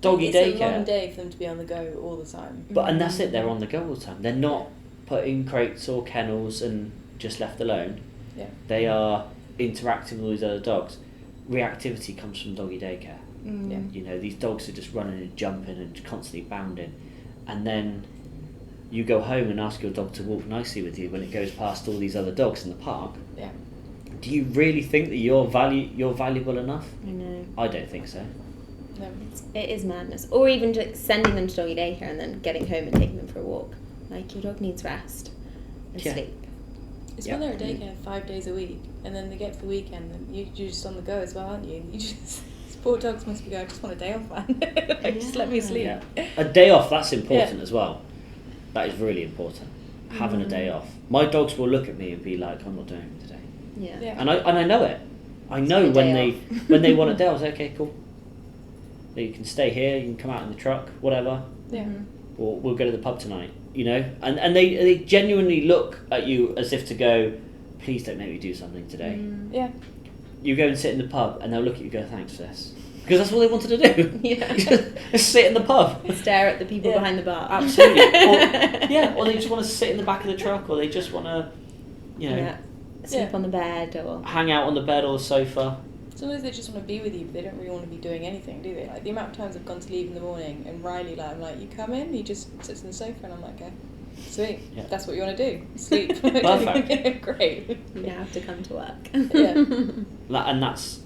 Doggy daycare. It's a long day for them to be on the go all the time. And that's it. They're on the go all the time. They're not put in crates or kennels and just left alone. Yeah. They are interacting with all these other dogs. Reactivity comes from doggy daycare. Yeah. You know, these dogs are just running and jumping and constantly bounding, and then you go home and ask your dog to walk nicely with you when it goes past all these other dogs in the park. Yeah. Do you really think that you're valuable enough? I know. I don't think so. No. It is madness. Or even just sending them to doggy daycare and then getting home and taking them for a walk. Like, your dog needs rest and Yeah. sleep. It's Yeah. when they're at daycare 5 days a week, and then they get to the weekend, and you're just on the go as well, aren't you? You just these poor dogs must be going, I just want a day off, man. Like, just let me sleep. Yeah. A day off, that's important as well. That is really important. Having a day off. My dogs will look at me and be like, I'm not doing it today. Yeah. Yeah. And I know it. I know your when day when they want a day, I was like, okay, cool. You can stay here, you can come out in the truck, whatever. Yeah. Or we'll go to the pub tonight, you know? And they genuinely look at you as if to go, please don't make me do something today. Yeah. You go and sit in the pub and they'll look at you and go, thanks for this. Because that's all they wanted to do. Yeah. Just sit in the pub. Stare at the people behind the bar. Absolutely. Or they just want to sit in the back of the truck, or they just want to, you know, sleep on the bed, or hang out on the bed or the sofa. Sometimes they just want to be with you, but they don't really want to be doing anything, do they? Like, the amount of times I've gone to leave in the morning, and Riley, like, I'm like, you come in, he just sits on the sofa, and I'm like, okay, sweet, that's what you want to do, sleep. Perfect. Great. you now have to come to work. Yeah. And that's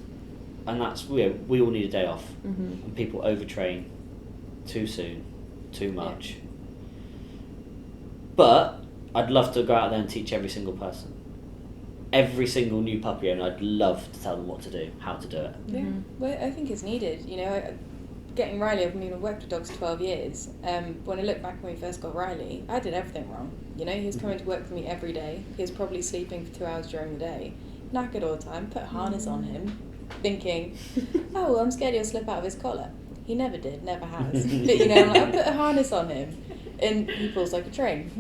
we all need a day off. Mm-hmm. And people overtrain too soon, too much. But I'd love to go out there and teach every single person. Every single new puppy owner, I'd love to tell them what to do, how to do it. Yeah, well, I think it's needed. You know, getting Riley, I mean, I've worked with dogs 12 years. When I look back when we first got Riley, I did everything wrong. You know, he was coming to work for me every day. He was probably sleeping for 2 hours during the day. Knackered all the time, put a harness on him, thinking, oh, well, I'm scared he'll slip out of his collar. He never did, never has. But, you know, I'm like, I put a harness on him. And he pulls like a train.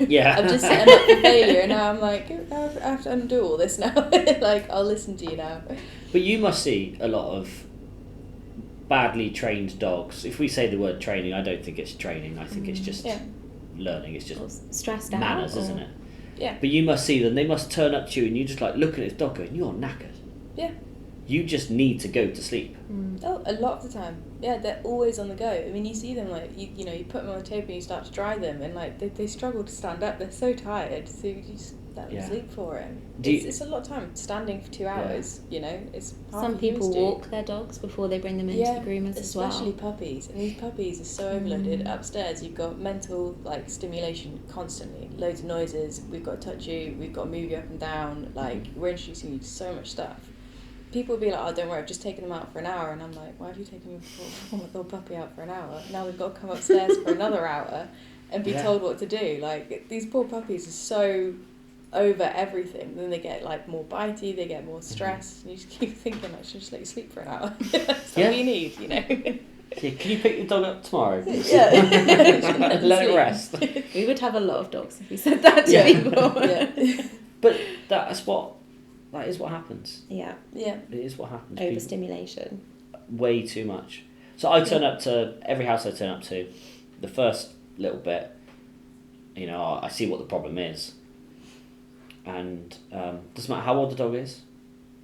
Yeah. I'm just setting up for failure, and now I'm like, I have to undo all this now. Like, I'll listen to you now. But you must see a lot of badly trained dogs. If we say the word training, I don't think it's training. I think it's just learning. It's just Or stressed out. manners, isn't it? Yeah. But you must see them. They must turn up to you, and you just like look at this dog going, you're knackered. Yeah. You just need to go to sleep. Oh, a lot of the time. Yeah, they're always on the go. I mean, you see them, like, you know, you put them on the table and you start to dry them, and, like, they struggle to stand up. They're so tired, so you just let them sleep for it. It's a lot of time. Standing for 2 hours, you know, it's hard. Some people walk their dogs before they bring them into the groomers as well. Especially puppies. And these puppies are so overloaded. Upstairs, you've got mental, like, stimulation constantly. Loads of noises. We've got to touch you. We've got to move you up and down. Like, we're introducing you to so much stuff. People will be like, oh, don't worry, I've just taken them out for an hour. And I'm like, why have you taken your 4-month-old puppy out for an hour? Now we've got to come upstairs for another hour and be told what to do. Like, these poor puppies are so over everything. Then they get, like, more bitey, they get more stressed. And you just keep thinking, I should just let you sleep for an hour. That's all you need, you know. Yeah, can you pick your dog up tomorrow? Yeah. Let it rest. We would have a lot of dogs if we said that to people. Yeah. But that is what happens. Yeah. Yeah. It is what happens. Overstimulation. Way too much. So I turn up to every house I turn up to. The first little bit, you know, I see what the problem is, and doesn't matter how old the dog is,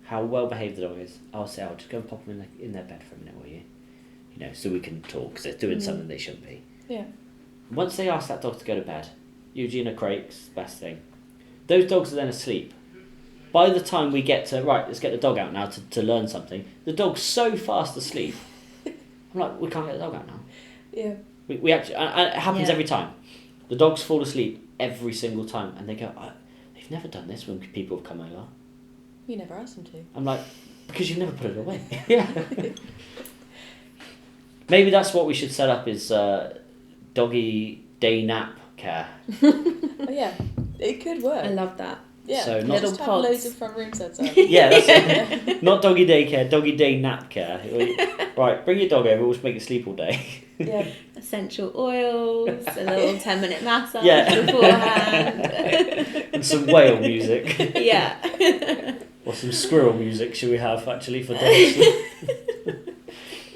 how well behaved the dog is. I'll say, I'll just go and pop them in their bed for a minute, will you? You know, so we can talk because they're doing something they shouldn't be. Yeah. Once they ask that dog to go to bed, Eugene or Craig's best thing. Those dogs are then asleep. By the time we get to, right, let's get the dog out now to learn something, the dog's so fast asleep. I'm like, we can't get the dog out now. Yeah. We actually, and it happens every time. The dogs fall asleep every single time, and they go, they've never done this when people have come over. You never asked them to. I'm like, because you've never put it away. Yeah. Maybe that's what we should set up is doggy day nap care. Oh, yeah. It could work. I love that. Yeah, So not- little Little have loads pods. of front room sets up. Yeah, that's it. Not doggy day care, doggy day nap care. Right, bring your dog over, we'll just make it sleep all day. Yeah. Essential oils, a little 10-minute massage Yeah. beforehand. And some whale music. Yeah. Or some squirrel music should we have actually for dogs?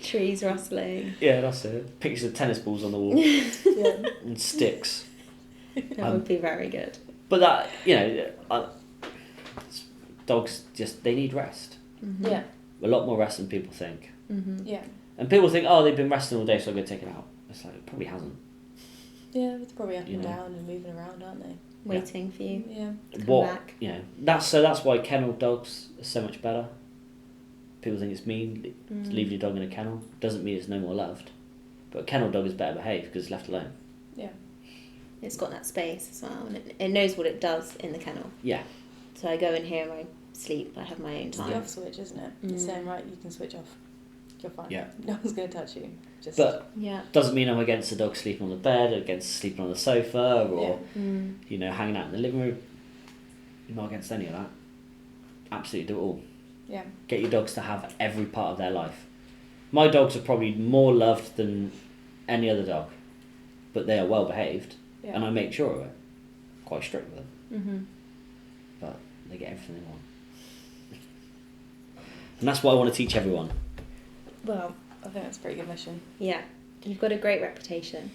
Trees rustling. Yeah, that's it. Pictures of tennis balls on the wall. Yeah. And sticks. That would be very good. But that, you know, dogs just, they need rest. Yeah. A lot more rest than people think. Yeah. And people think, oh, they've been resting all day, so I'm going to take it out. It's like, it probably hasn't. Yeah, it's probably up You and know. down and moving around, aren't they? Waiting for you Yeah. to come What, back. you know, that's why kennel dogs are so much better. People think it's mean to leave your dog in a kennel. Doesn't mean it's no more loved. But a kennel dog is better behaved because it's left alone. Yeah. It's got that space as well, and it knows what it does in the kennel. Yeah. So I go in here, I sleep, I have my own It's time. the off switch, isn't it? It's saying, right, you can switch off. You're fine. Yeah. No one's going to touch you. Just But Yeah. doesn't mean I'm against the dog sleeping on the bed, against sleeping on the sofa, or Mm. hanging out in the living room. I'm not against any of that. Absolutely do it all. Yeah. Get your dogs to have every part of their life. My dogs are probably more loved than any other dog, but they are well behaved, and I make sure of it. Quite strict with them, Mm-hmm. but they get everything they want. And that's what I want to teach everyone. Well, I think that's a pretty good mission. Yeah. You've got a great reputation.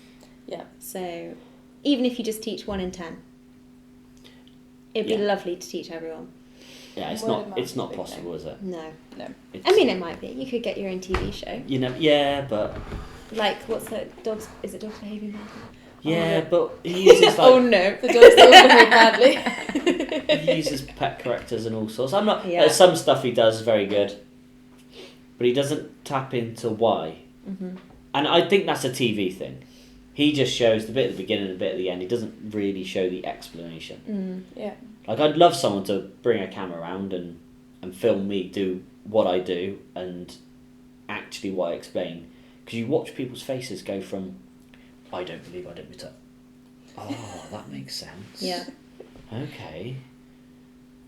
Yeah. So even if you just teach 1 in 10, it'd be lovely to teach everyone. Yeah, it's Word of not mouth it's not is a big possible, is it? No. No. It's, I mean, it might be. You could get your own TV show. yeah, but Like, what's that? Dogs? Is it Dogs Behaving Badly? yeah, but he uses Oh like no, the dogs still behave badly. he uses pet correctors and all sorts. I'm not. Yeah. Some stuff he does is very good, but he doesn't tap into why. Mm-hmm. And I think that's a TV thing. He just shows the bit at the beginning and the bit at the end. He doesn't really show the explanation. Yeah. Like, I'd love someone to bring a camera around and film me do what I do and actually what I explain. Because you watch people's faces go from, I don't believe I did it, to, oh, that makes sense. Yeah. Okay.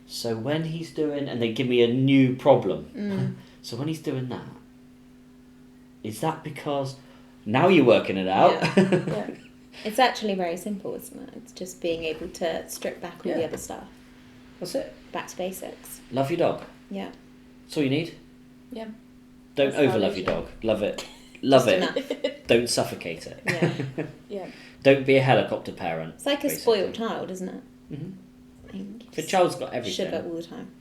So when he's doing, and they give me a new problem. Mm. So when he's doing that, is that because now you're working it out? Yeah. It's actually very simple, isn't it? It's just being able to strip back all the Yeah. other stuff. That's it. Back to basics. Love your dog. Yeah. That's all you need. Yeah. Don't That's overlove your dog. Love it. Love Just it. enough. Don't suffocate it. Yeah. Yeah. Don't be a helicopter parent. It's like a basically. spoiled child, isn't it? Mm-hmm. I think If a child's got everything, sugar all the time.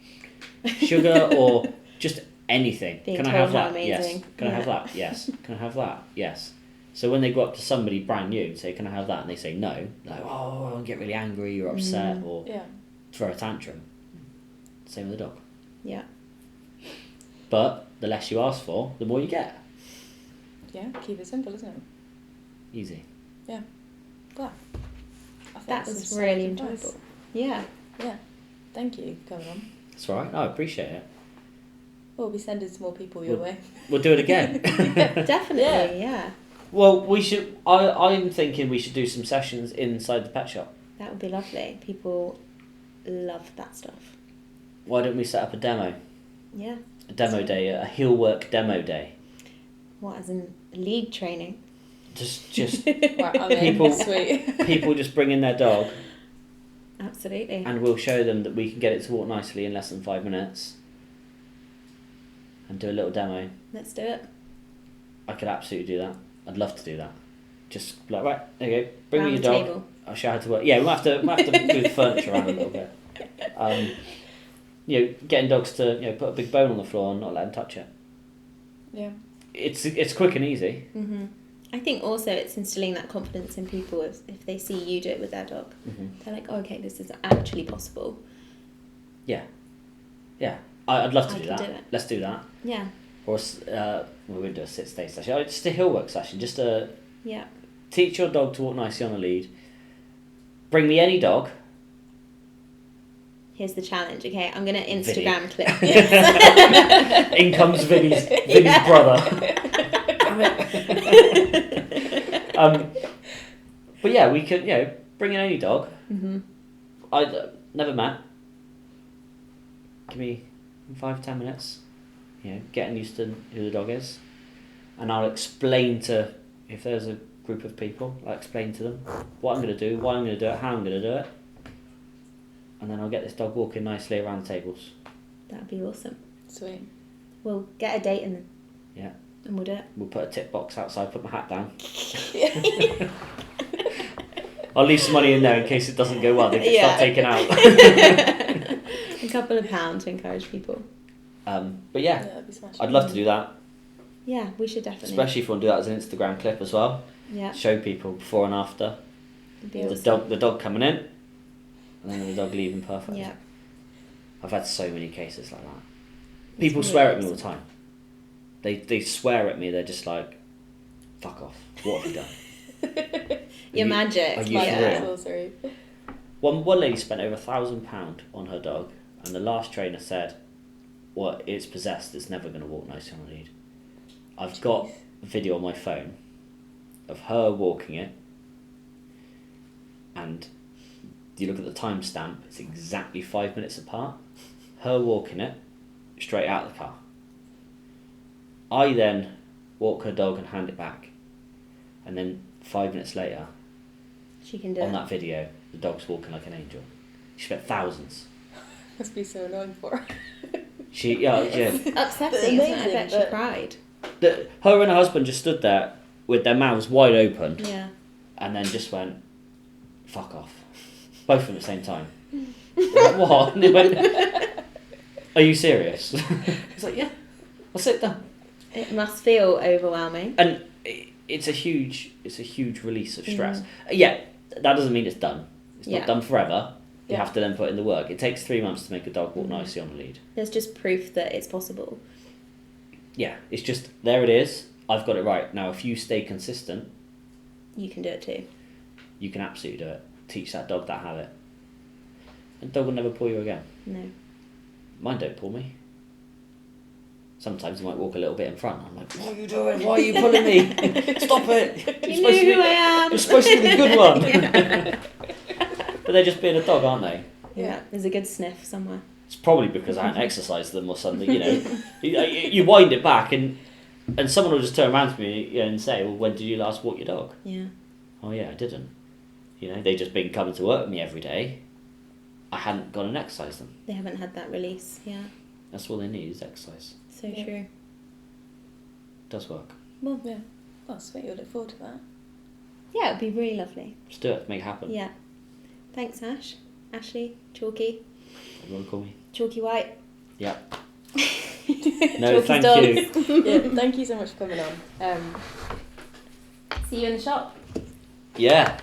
sugar or just anything. Being Can I told have how that? Yes. amazing. Can I have Yeah. that? Yes. Can I have that? Yes. So when they go up to somebody brand new and say, "Can I have that?" and they say no, like, oh, I'll get really angry or upset or Yeah. throw a tantrum. Same with the dog. Yeah. But the less you ask for, the more you get. Yeah. Keep it simple, isn't it? Easy. Yeah. Well, I think That this was is so really much advice. enjoyable. Yeah. Yeah. Thank you for coming on. That's all right. I appreciate it. We'll be sending some more people your way. We'll do it again. Definitely, yeah. Well, we should. I'm thinking we should do some sessions inside the pet shop. That would be lovely. People love that stuff. Why don't we set up a demo? Yeah. A demo day, a heel work demo day. What, as in lead training? Just Wow, I mean, People- sweet. people just bring in their dog, Absolutely. and we'll show them that we can get it to walk nicely in less than 5 minutes. And do a little demo. Let's do it. I could absolutely do that. I'd love to do that. Just like, right, there you go. Bring me Round your the dog. table. I'll show you how to work. Yeah, we'll have to move the furniture around a little bit. Getting dogs to put a big bone on the floor and not let them touch it. Yeah. It's quick and easy. Mm-hmm. I think also it's instilling that confidence in people if they see you do it with their dog. Mm-hmm. They're like, oh, okay, this is actually possible. Yeah. I'd love to I do can that. do it. Let's do that. Yeah. Or we would do a sit-stay session. Just a hill work session. Just to Yeah. teach your dog to walk nicely on a lead. Bring me any dog. Here's the challenge, okay? I'm going to Vinny. Instagram clip. In comes Vinny's brother. But yeah, we could bring in any dog. Mm-hmm. I never met. Give me 5-10 minutes. Getting used to who the dog is, and I'll explain to if there's a group of people. I'll explain to them what I'm going to do, why I'm going to do it, how I'm going to do it, and then I'll get this dog walking nicely around the tables. That'd be awesome. Sweet. We'll get a date and Yeah. And we'll do it. We'll put a tip box outside. Put my hat down. I'll leave some money in there in case it doesn't go well. They can start taking out. A couple of pounds to encourage people. But yeah, that'd be smashing. I'd love to do that. Yeah, we should definitely. Especially if you want to do that as an Instagram clip as well. Yeah. Show people before and after. It'd be The awesome. dog coming in, and then the dog leaving perfect. Yeah. I've had so many cases like that. It's People really swear at me all awesome. the time. They swear at me. They're just like, "Fuck off! What have you done?" Your magic. Are you Yeah. for real? Sorcery. One lady spent over £1,000 on her dog, and the last trainer said, "Well, it's possessed. It's never going to walk nicely on a lead." I've got a video on my phone of her walking it, and you look at the timestamp. It's exactly 5 minutes apart. Her walking it straight out of the car. I then walk her dog and hand it back, and then 5 minutes later, She can do on it. that video, the dog's walking like an angel. She spent thousands. Must be so annoying for her. Yeah. Upsetting, isn't it? I bet she but- cried. Her and her husband just stood there with their mouths wide open, Yeah. and then just went, "Fuck off." Both of them at the same time. Like, what? And they went, "Are you serious?" It's like, "Yeah, I'll sit down." It must feel overwhelming. And it's a huge release of stress. Yeah, that doesn't mean it's done. It's Yeah. not done forever. You Yeah. have to then put in the work. It takes 3 months to make a dog walk nicely on the lead. There's just proof that it's possible. Yeah, it's just, there it is. I've got it right. Now, if you stay consistent, You can do it too. you can absolutely do it. Teach that dog that habit. And the dog will never pull you again. No. Mine don't pull me. Sometimes I might walk a little bit in front. I'm like, "What are you doing? Why are you pulling me? Stop it! You knew who I am. You're supposed to be the good one." But they're just being a dog, aren't they? Yeah. There's a good sniff somewhere. It's probably because I hadn't exercised them or something, you know. You wind it back and someone will just turn around to me and say, "Well, when did you last walk your dog?" Yeah. "Oh yeah, I didn't." You know, they've just been coming to work with me every day. I hadn't gone and exercised them. They haven't had that release. Yeah. That's all they need is exercise. So Yeah. true. It does work. Well, yeah. Oh, sweet. You'll look forward to that. Yeah, it'd be really lovely. Just do it. Make it happen. Yeah. Thanks, Ash. Ashley. Chalky. You want to call me? Chalky White. Yeah. No, Chalkies thank Dogs. you. Yeah, thank you so much for coming on. See you in the shop. Yeah.